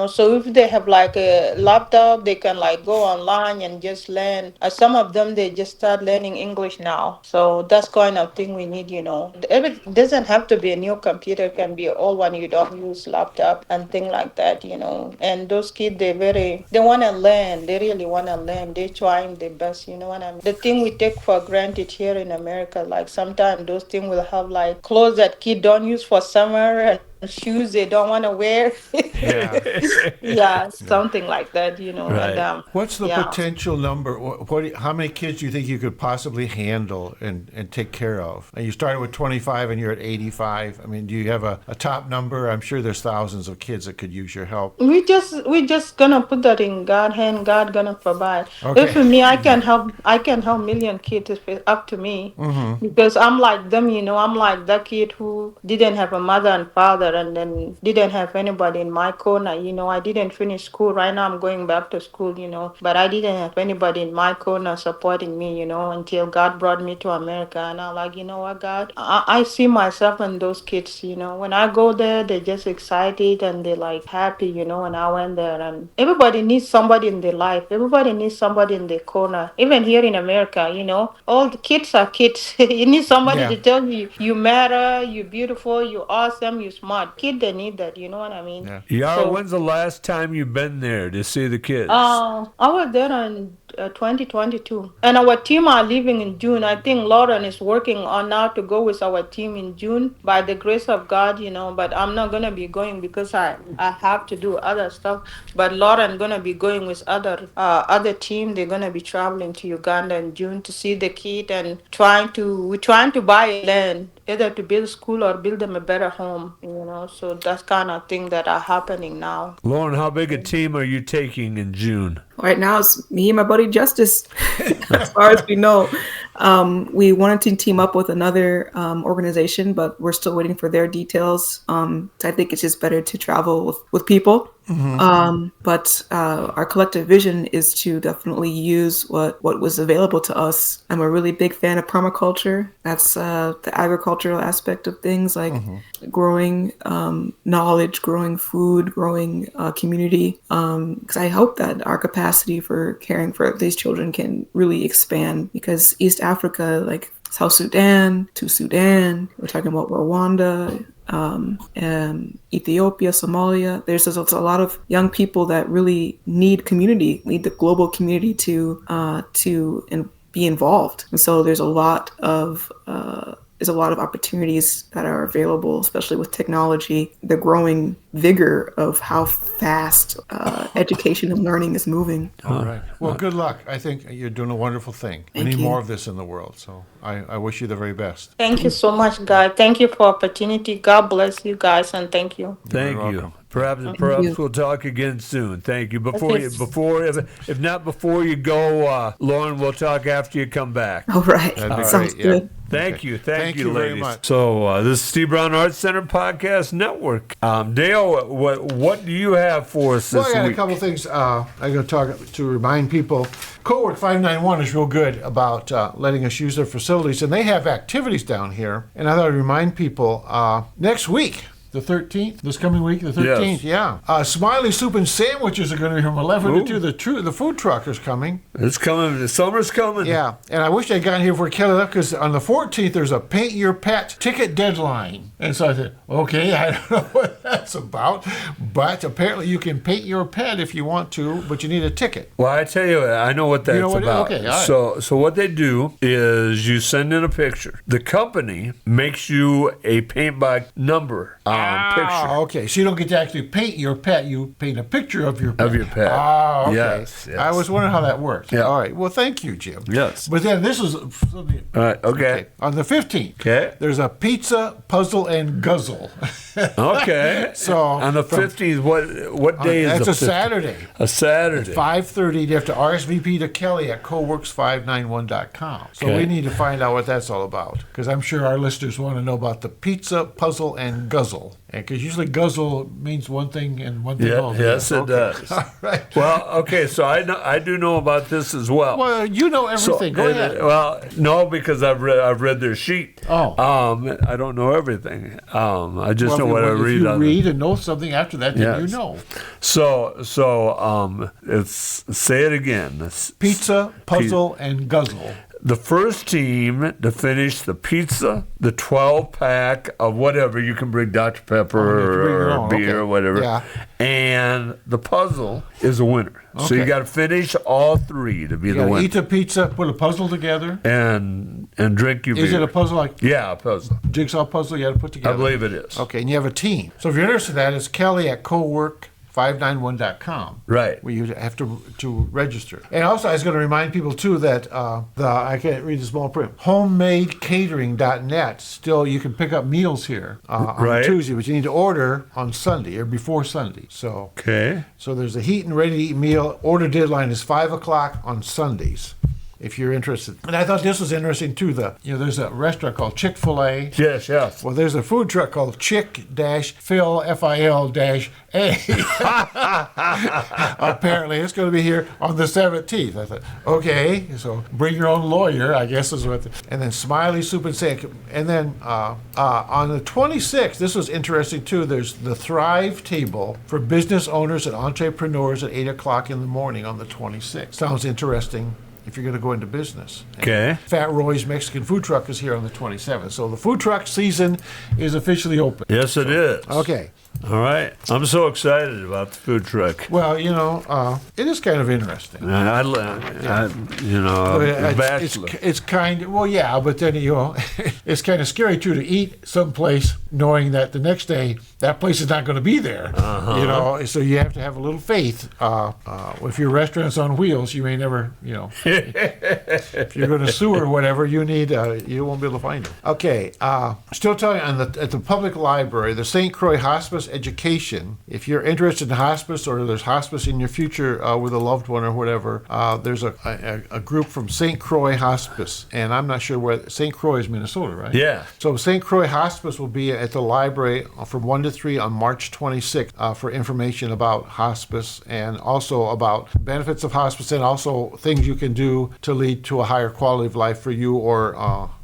So if they have like a laptop, they can like go online and just learn. Some of them they just start learning English now. So that's kind of thing we need. It doesn't have to be a new computer; it can be an old one you don't use, laptop and things like that. And those kids, they want to learn. They really want to learn. They're trying their best. You know what I mean? The thing we take for granted here in America, like sometimes those things will have like clothes that kids don't use for summer, and shoes they don't want to wear. Yeah, something like that. Right. And, What's the yeah. potential number? How many kids do you think you could possibly handle and take care of? And you started with 25 and you're at 85. I mean, do you have a top number? I'm sure there's thousands of kids that could use your help. We just gonna put that in God's hand. God gonna provide. Okay. If for me, I can help million kids if it's up to me, because I'm like them. I'm like that kid who didn't have a mother and father, and then didn't have anybody in my corner. I didn't finish school. Right now, I'm going back to school. But I didn't have anybody in my corner supporting me. Until God brought me to America, and I'm like, what, God, I see myself in those kids. When I go there, they're just excited and they're like happy, and I went there, and everybody needs somebody in their life. Everybody needs somebody in their corner. Even here in America, all the kids are kids. You need somebody Yeah. to tell you, you matter, you're beautiful, you're awesome, you're smart. Kid, they need that, you know what I mean? Yeah. Yara, So- when's the last time you've been there to see the kids? I was there in 2022, and our team are leaving in June. I think Lauren is working on now to go with our team in June by the grace of God, but I'm not gonna be going because I have to do other stuff. But Lauren gonna be going with other team. They're gonna be traveling to Uganda in June to see the kid, and we're trying to buy land, either to build school or build them a better home, So that's kind of thing that are happening now. Lauren, how big a team are you taking in June? Right now, it's me and my buddy Justice, as far as we know. We wanted to team up with another organization, but we're still waiting for their details. I think it's just better to travel with people. But our collective vision is to definitely use what was available to us. I'm a really big fan of permaculture. That's the agricultural aspect of things, like growing knowledge, growing food, growing community. Because I hope that our capacity for caring for these children can really expand, because East Africa, like South Sudan to Sudan, we're talking about Rwanda, Ethiopia, Somalia. There's a lot of young people that really need the global community to be involved. And so there's a lot of opportunities that are available, especially with technology, the growing vigor of how fast education and learning is moving. All right. Well, good luck. I think you're doing a wonderful thing. We Thank need you. more of this in the world. So I wish you the very best. Thank you so much, guys. Thank you for opportunity. God bless you guys, and thank you. Thank very you. welcome. Perhaps you. we'll talk again soon. Thank you. Okay. If not before you go, Lauren, we'll talk after you come back. All right. That'd be Sounds great, yeah. good. Thank you. Thank you ladies. very much. So this is Steve Brown Arts Center Podcast Network. Dale, what do you have for us Well, this I got week? a couple things I'm going to talk to remind people. Cowork 591 is real good about letting us use their facilities, and they have activities down here. And I thought I'd remind people next week, the 13th, this coming week, the 13th, Yes. yeah. Smiley Soup and Sandwiches are going to be from 11 Ooh. to 2. The food truck is coming. It's coming. The summer's coming. Yeah, and I wish I'd gotten here before Kelly left, because on the 14th, there's a Paint Your Pet ticket deadline. And so I said, okay, I don't know what that's about, but apparently you can paint your pet if you want to, but you need a ticket. Well, I tell you, I know what that's You know what it is? about. Okay, all right. So what they do is you send in a picture. The company makes you a paint by number picture. Okay. So you don't get to actually paint your pet. You paint a picture of your pet. Of your pet. Oh, okay. Yes. I was wondering how that works. Yeah. All right. Well, thank you, Jim. Yes. But then this is... All right. Okay. On the 15th, Okay. there's a pizza, puzzle, and guzzle. Okay. So on the 15th, what day is that's the a 15th? Saturday. A Saturday. 5:30. You have to RSVP to Kelly at coworks591.com. So Okay. we need to find out what that's all about, because I'm sure our listeners want to know about the pizza, puzzle, and guzzle. And because usually guzzle means one thing and one thing Yeah, only. yes, it does. All right. Well, okay, so I do know about this as well. Well, you know So, everything. Go ahead. Well, no, because I've read their sheet. Oh. I don't know everything. I just know Well, what I if read you on. read and know something after that, then Yes. you know. So it's say it again. It's Pizza, puzzle, and guzzle. the first team to finish the pizza, the 12-pack of whatever you can bring, Dr. Oh, you have to bring Pepper your or own, beer okay. or whatever, Yeah. and the puzzle is a winner. So you Okay. got to finish all three to be You the gotta winner, eat the pizza, put a puzzle together. and drink your Is beer. it a puzzle like Yeah, a puzzle. jigsaw puzzle you got to put together? I believe it is. Okay, and you have a team. So if you're interested in that, it's Kelly at cowork591.com. Right. Where you have to register. And also, I was going to remind people too that I can't read the small print. Homemadecatering.net. Still, you can pick up meals here on Right. Tuesday, but you need to order on Sunday or before Sunday. So there's a heat and ready to eat meal. Order deadline is 5:00 on Sundays, if you're interested. And I thought this was interesting too. There's a restaurant called Chick-fil-A. Yes, yes. Well, there's a food truck called Chick-Phil, F-I-L-A. Apparently, it's going to be here on the 17th. I thought, okay, so bring your own lawyer, I guess is what. And then Smiley Soup and Steak. And then on the 26th, this was interesting too. There's the Thrive Table for business owners and entrepreneurs at 8:00 in the morning on the 26th. Sounds interesting if you're going to go into business. Okay. Fat Roy's Mexican Food Truck is here on the 27th. So the food truck season is officially open. Yes, it is. Okay. All right. I'm so excited about the food truck. Well, it is kind of interesting. Bachelor. It's kind of, well, yeah, but then, it's kind of scary, too, to eat someplace knowing that the next day that place is not going to be there. So you have to have a little faith. If your restaurant's on wheels, you may never, if you're going to sue or whatever, you won't be able to find it. Okay. Still telling you, at the public library, the St. Croix Hospice Education, if you're interested in hospice or there's hospice in your future with a loved one or whatever, there's a group from St. Croix Hospice, and I'm not sure where. St. Croix is Minnesota, right? Yeah. So St. Croix Hospice will be at the library from 1 to 3 on March 26th for information about hospice and also about benefits of hospice and also things you can do to lead to a higher quality of life for you or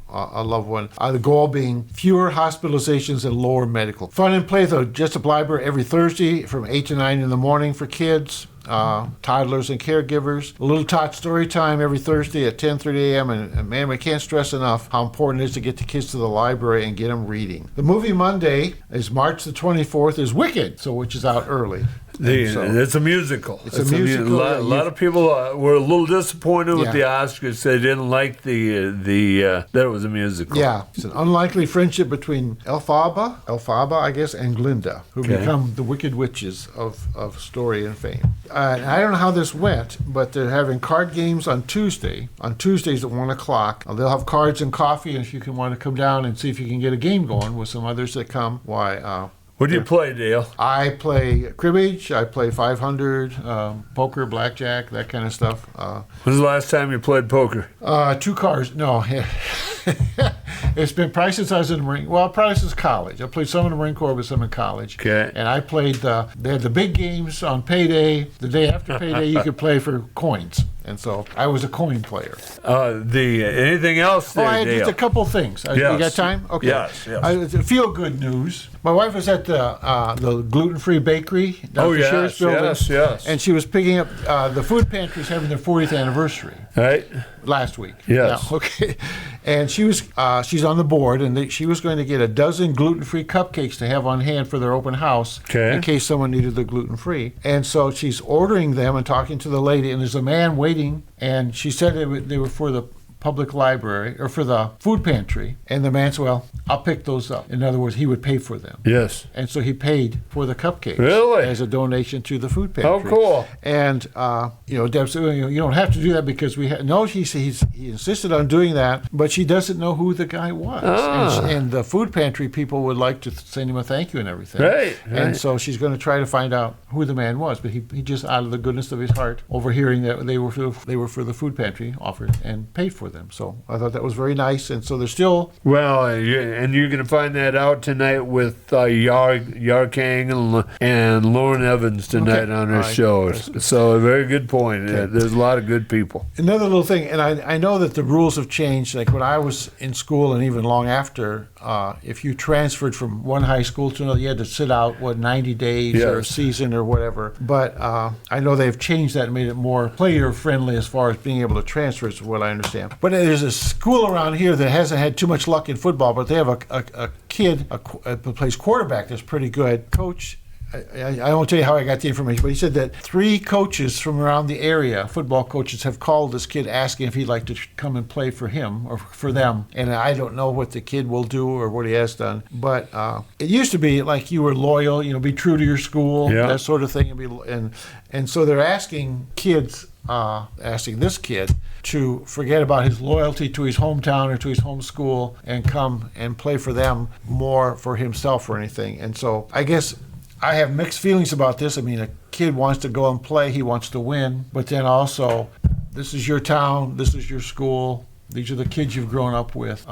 a loved one. The goal being fewer hospitalizations and lower medical. Fun and play, though. Jesup Library every Thursday from 8 to 9 in the morning for kids, toddlers, and caregivers. A little tot story time every Thursday at 10:30 a.m. And man, we can't stress enough how important it is to get the kids to the library and get them reading. The movie Monday is March the 24th is Wicked, which is out early. It's a musical. It's a musical. A lot of people were a little disappointed with the Oscars. They didn't like that it was a musical. Yeah, it's an unlikely friendship between Elphaba, I guess, and Glinda, who become the Wicked Witches of story and fame. I don't know how this went, but they're having card games on Tuesday. On Tuesdays at 1:00, they'll have cards and coffee, and if you can want to come down and see if you can get a game going with some others that come, What do you play, Dale? I play cribbage, I play 500, poker, blackjack, that kind of stuff. When's the last time you played poker? 2 cards, no. It's been probably since I was in the Marine. Well, probably since college. I played some in the Marine Corps, but some in college. Okay. And I played. They had the big games on payday. The day after payday, you could play for coins. And so I was a coin player. Anything else there, I had Dale? just a couple things. You got time? Okay. Yes. Feel good news. My wife was at the gluten-free bakery down at the Sheriff's Building. Yes. And she was picking up the food pantry's having their 40th anniversary. Right. Last week. Yes. Yeah, okay. And she's on the board, and she was going to get a dozen gluten-free cupcakes to have on hand for their open house in case someone needed the gluten-free. And so she's ordering them and talking to the lady, and there's a man waiting, and she said they were for the public library or for the food pantry. And the man said, well, I'll pick those up. In other words, he would pay for them. Yes. And so he paid for the cupcakes. Really? As a donation to the food pantry. Oh, cool. And, Deb said, well, you don't have to do that because no, he insisted on doing that, but she doesn't know who the guy was. And the food pantry people would like to send him a thank you and everything. Right. And so she's going to try to find out who the man was, but he just, out of the goodness of his heart, overhearing that they were for the food pantry, offered and paid for them. So I thought that was very nice. And so there's still... Well, and you're going to find that out tonight with Yar Kang and Lauren Evans tonight on her show. So a very good point. Okay. There's a lot of good people. Another little thing, and I know that the rules have changed. Like when I was in school and even long after, if you transferred from one high school to another, you had to sit out, 90 days or a season or whatever. But I know they've changed that and made it more player-friendly as far as being able to transfer, is what I understand. But there's a school around here that hasn't had too much luck in football, but they have a kid who plays quarterback that's pretty good. Coach, I won't tell you how I got the information, but he said that 3 coaches from around the area, football coaches, have called this kid asking if he'd like to come and play for him or for them. And I don't know what the kid will do or what he has done. But it used to be like you were loyal, be true to your school, that sort of thing. And so they're asking this kid to forget about his loyalty to his hometown or to his home school and come and play for them more for himself or anything. And so I guess I have mixed feelings about this. I mean, a kid wants to go and play, he wants to win, but then also, this is your town, this is your school, these are the kids you've grown up with.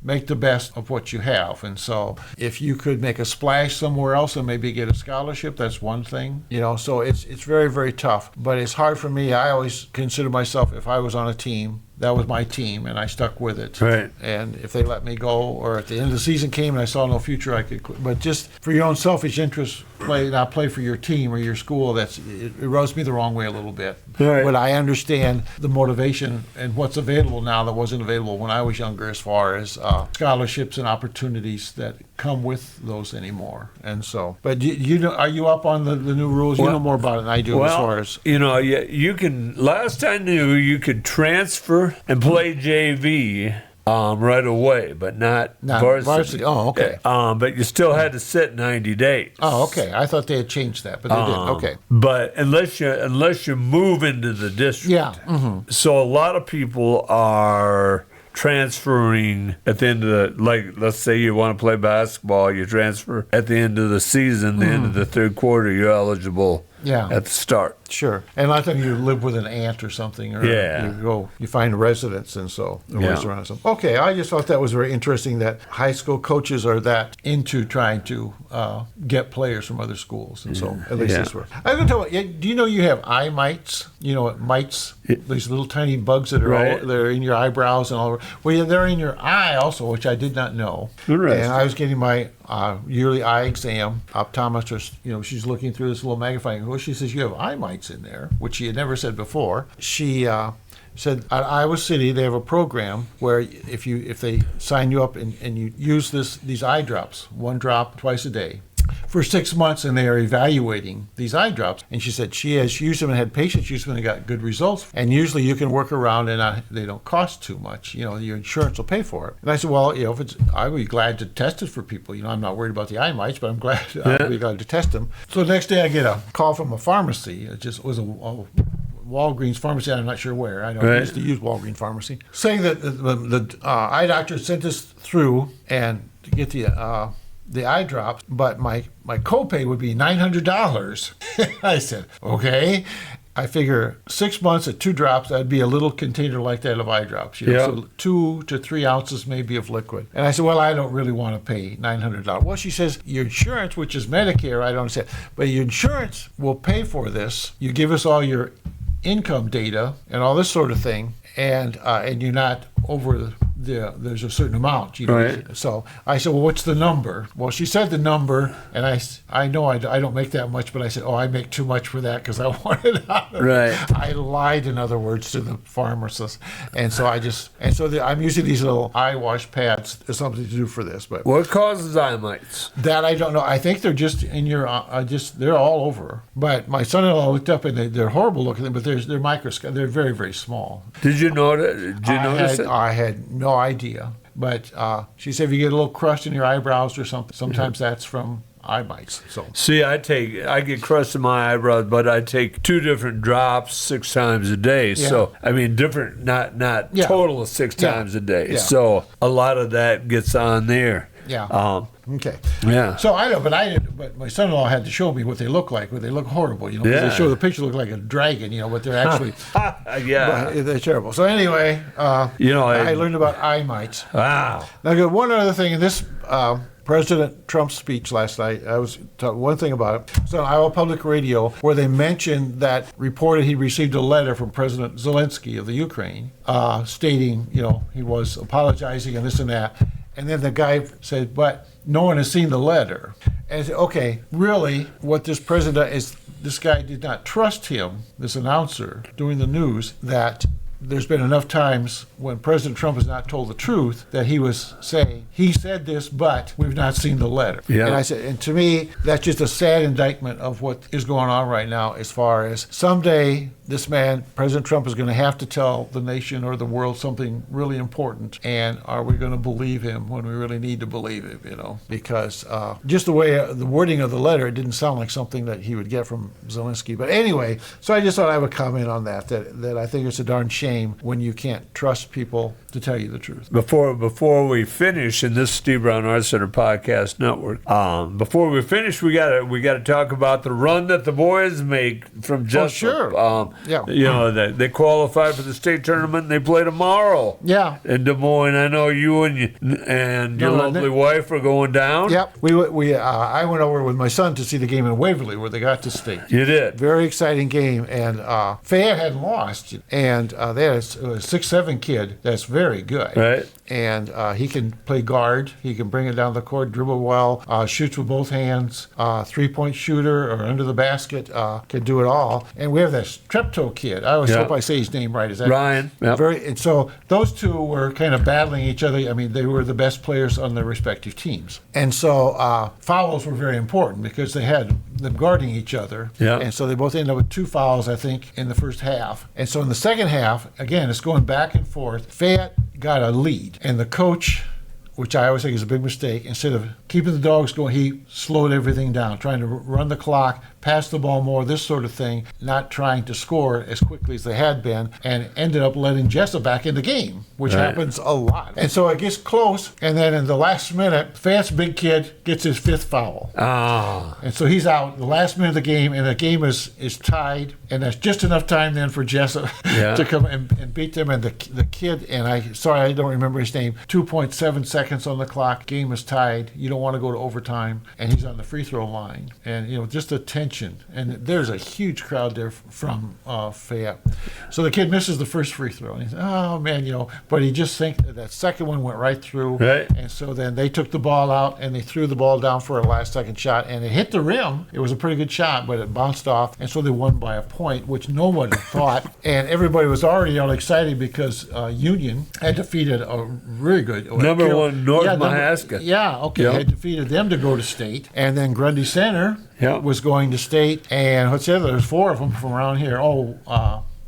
Make the best of what you have. And so if you could make a splash somewhere else and maybe get a scholarship, that's one thing. So it's very, very tough. But it's hard for me. I always consider myself, if I was on a team, that was my team, and I stuck with it. Right. And if they let me go, or at the end of the season came and I saw no future, I could quit. But just for your own selfish interest, not play for your team or your school, it rubs me the wrong way a little bit. Right. But I understand the motivation and what's available now that wasn't available when I was younger, as far as scholarships and opportunities that come with those anymore. And so, but are you up on the new rules? You know more about it than I do, as far as... you can, last I knew, you could transfer and play JV right away, but not varsity. Oh, okay. But you still had to sit 90 days. Oh, okay. I thought they had changed that, but they didn't. Okay. But unless you move into the district. Yeah. Mm-hmm. So a lot of people are transferring at the end of let's say you want to play basketball, you transfer at the end of the season, the end of the third quarter, you're eligible at the start. Sure. And I think you live with an aunt or something, or you find a residence, and so around something. Okay, I just thought that was very interesting that high school coaches are that into trying to get players from other schools, and so at least this works. I was going to tell you, do you know you have eye mites? You know what mites? These little tiny bugs that are they're in your eyebrows and all over. Well, they're in your eye also, which I did not know. And I was getting my yearly eye exam. Optometrist, she's looking through this little magnifying glass. She says, you have eye mites in there, which she had never said before. She said at Iowa City they have a program where if they sign you up and you use these eye drops, 1 drop twice a day, for 6 months, and they are evaluating these eye drops. And she said she has used them and had patients use them and got good results. And usually you can work around and they don't cost too much. Your insurance will pay for it. And I said, well, I would be glad to test it for people. I'm not worried about the eye mites, but I'd be glad to test them. So the next day I get a call from a pharmacy. It just was a Walgreens pharmacy. I'm not sure where. I don't used to use Walgreens pharmacy, saying that the eye doctor sent us through and to get the eye drops, but my copay would be $900. I said, okay. I figure 6 months at 2 drops, that'd be a little container like that of eye drops. So 2 to 3 ounces maybe of liquid. And I said, well, I don't really want to pay $900. Well, she says, your insurance, which is Medicare, I don't understand, but your insurance will pay for this. You give us all your income data and all this sort of thing, and you're not over there's a certain amount, you know. Right. So I said, well, what's the number? Well, she said the number, and I know I don't make that much, but I said, oh, I make too much for that because I want it out. Right. I lied, in other words, to the pharmacist, and so I'm using these little eye wash pads. There's something to do for this, but What causes eye mites? that I don't know. I think they're just in your, they're all over. But my son-in-law looked up, and they're horrible looking, but they're microscopic. They're very, very small. Did you notice? I had no idea. But she said if you get a little crust in your eyebrows or something, sometimes that's from eye mites. So See, I get crust in my eyebrows, but I take 2 different drops 6 times a day. Yeah. So I mean, different, not Yeah. total of 6 Yeah. times a day. Yeah. So a lot of that gets on there. yeah. Okay. Yeah. So I know, but my son-in-law had to show me what they look like. They look horrible, you know. 'Cause Yeah. They show the picture look like a dragon, you know, but they're actually Yeah. they're terrible. So anyway, You know, I learned about eye mites. Wow. Now, got one other thing in this President Trump's speech last night. I was talking one thing about it. It's on Iowa Public Radio where they mentioned that reported he received a letter from President Zelensky of the Ukraine stating, you know, he was apologizing and this and that. And then the guy said, but no one has seen the letter. And I said, okay, really, what this president is, this guy did not trust him, this announcer, doing the news, that there's been enough times when President Trump has not told the truth that he was saying, he said this, but we've not seen the letter. Yeah. And I said, and to me, that's just a sad indictment of what is going on right now as far as someday this man, President Trump, is going to have to tell the nation or the world something really important. And are we going to believe him when we really need to believe him, you know? Because just the way the wording of the letter, it didn't sound like something that he would get from Zelensky. But anyway, so I just thought I would comment on that I think it's a darn shame when you can't trust people to tell you the truth. Before we finish in this Steve Brown Arts Center podcast network, before we finish, we gotta talk about the run that the boys make from Jesup. Oh, sure. Yeah. You know, they qualified for the state tournament and they play tomorrow. Yeah. In Des Moines. I know you and your lovely wife are going down. Yep. I went over with my son to see the game in Waverly where they got to state. You did. Very exciting game, and Fayette had lost, and they had a 6'7" kid that's very good. Right. And he can play guard. He can bring it down the court, dribble well, shoots with both hands, 3-point shooter or under the basket, can do it all. And we have this Treptow kid. I always hope I say his name right. Is that Ryan? Yep. And so those two were kind of battling each other. I mean, they were the best players on their respective teams. And so fouls were very important because they had them guarding each other. Yeah. And so they both ended up with 2 fouls, I think, in the first half. And so in the second half, again, it's going back and forth. Fayette got a lead. And the coach, which I always think is a big mistake, instead of keeping the dogs going, he slowed everything down, trying to run the clock, pass the ball more, this sort of thing, not trying to score as quickly as they had been, and ended up letting Jesup back in the game, which happens a lot. And so it gets close, and then in the last minute, Fayette's big kid gets his 5th foul. Oh. And so he's out the last minute of the game, and the game is tied, and that's just enough time then for Jesup to come and beat them. And the kid, and I don't remember his name, 2.7 seconds on the clock, game is tied, you don't want to go to overtime, and he's on the free throw line. And, you know, just the tension. And there's a huge crowd there from Fayette. So the kid misses the first free throw. And he said, oh, man, you know, but he just thinks that second one went right through. Right. And so then they took the ball out, and they threw the ball down for a last-second shot, and it hit the rim. It was a pretty good shot, but it bounced off, and so they won by a point, which no one thought. And everybody was already all excited because Union had defeated a really good Number 1 North Mahaska. Had defeated them to go to state. And then Grundy Center was going to state. And what's the other? There's 4 of them from around here.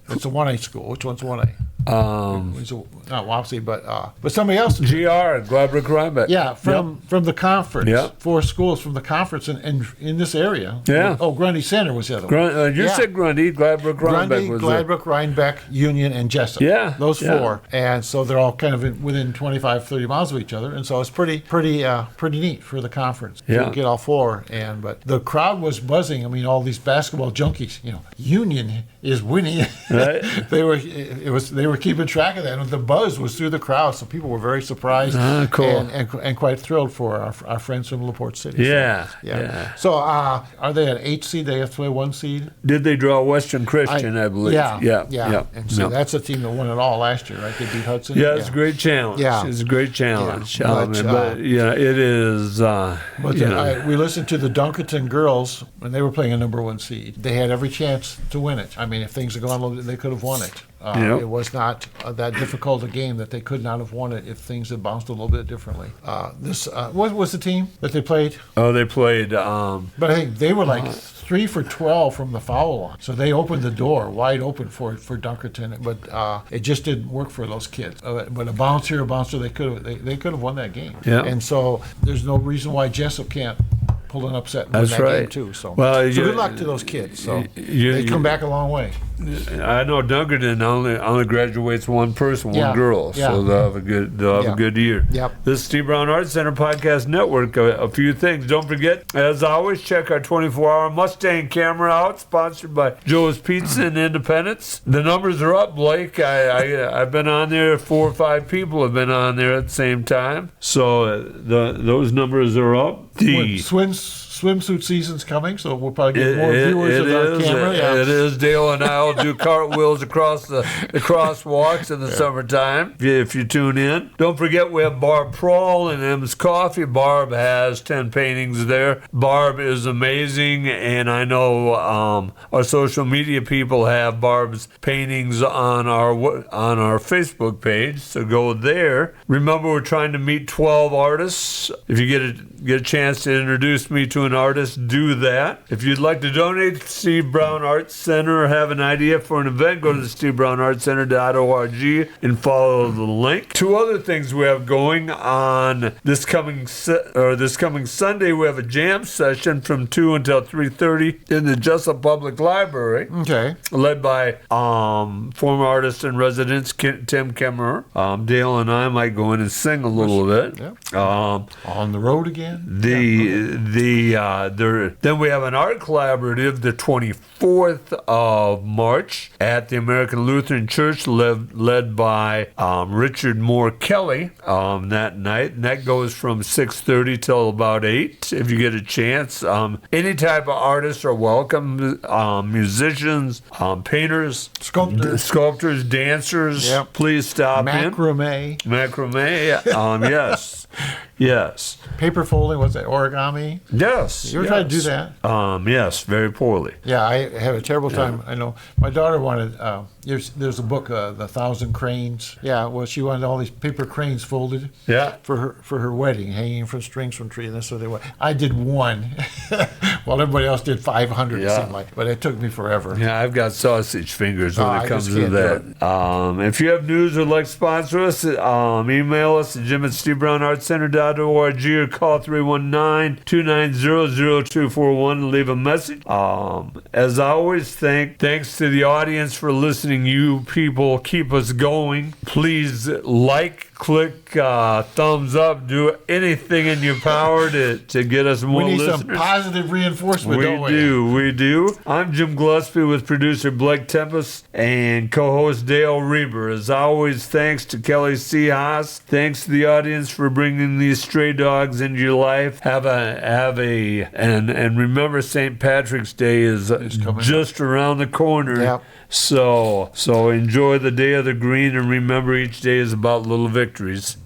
It's a 1A school. Which one's 1A? It's not Wapsie, but somebody else. GR, Gladbrook Rhinebeck. Yeah, from the conference. Yep. 4 schools from the conference in this area. Yeah. Oh, Grundy Center was the other one. You said Grundy, Gladbrook Rhinebeck was Gladbrook, Rhinebeck, Union, and Jesup. Yeah. Those 4. And so they're all kind of within 25, 30 miles of each other. And so it's pretty neat for the conference to get all 4. But the crowd was buzzing. I mean, all these basketball junkies, you know, Union is winning. Right. They were keeping track of that, and the buzz was through the crowd, so people were very surprised cool. and quite thrilled for our friends from LaPorte City. Yeah, So, yeah. So are they an 8 seed? They have to play 1 seed. Did they draw Western Christian, I believe? Yeah. And so that's a team that won it all last year, right? They beat Hudson. Yeah, it's a great challenge. Yeah. It's a great challenge. Yeah. But it is. We listened to the Dunkerton girls when they were playing a number 1 seed. They had every chance to win it. I mean, if things had gone a little bit, they could have won it. It was not that difficult a game that they could not have won it if things had bounced a little bit differently. What was the team that they played? Oh, they played. But I think they were like 3 for 12 from the foul line. So they opened the door wide open for Dunkerton, but it just didn't work for those kids. But a bounce here, a bounce there, they could have won that game. Yeah. And so there's no reason why Jesup can't pull an upset and win that game too. So, good luck to those kids. So they come back a long way. I know Dunkerton only graduates one person, one girl, so they'll have a good year. Yep. This is Steve Brown Arts Center Podcast Network. A few things. Don't forget, as always, check our 24-hour Mustang camera out, sponsored by Joe's Pizza in Independence. The numbers are up, Blake. I've been on there. 4 or 5 people have been on there at the same time, so those numbers are up. Swimsuit season's coming, so we'll probably get more viewers of our camera. It is. Dale and I will do cartwheels across the crosswalks in the summertime if you tune in. Don't forget, we have Barb Prawl and M's Coffee. Barb has 10 paintings there. Barb is amazing, and I know our social media people have Barb's paintings on our Facebook page, so go there. Remember, we're trying to meet 12 artists. If you get a chance to introduce me to an artist, do that. If you'd like to donate to Steve Brown Arts Center or have an idea for an event, go to the stevebrownartscenter.org and follow the link. 2 other things we have going on this coming Sunday. We have a jam session from 2 until 3:30 in the Jesup Public Library. Okay. Led by former artist in residence Tim Kemmerer. Dale and I might go in and sing a little bit. Yeah. On the road again. Then we have an art collaborative the 24th of March at the American Lutheran Church, led by Richard Moore Kelly that night. And that goes from 6:30 till about 8. If you get a chance, any type of artists are welcome. Musicians, painters, sculptors, dancers. Yep. Please stop Macrame. Yes. Yes. Paper folding, what's that? Origami? Yes. You ever tried to do that? Yes, very poorly. Yeah, I had a terrible time. I know. My daughter wanted, there's a book, The 1,000 Cranes. Yeah, well, she wanted all these paper cranes folded for her wedding, hanging from strings from trees. And that's what they wanted. I did 1, while everybody else did 500 or something like that. But it took me forever. Yeah, I've got sausage fingers when it comes to that. If you have news or like to sponsor us, email us at jim@stevebrownartscenter.org or call 319-290-0241 and leave a message. As always, thanks to the audience for listening. You people keep us going. Please click thumbs up, do anything in your power to get us more listeners. We need some positive reinforcement, don't we? We do. I'm Jim Gillespie with producer Blake Tempus and co-host Dale Rueber. As always, thanks to Kelly C. Haas. Thanks to the audience for bringing these stray dogs into your life. And remember, St. Patrick's Day is just around the corner. Yep. So enjoy the Day of the Green, and remember, each day is about little victories.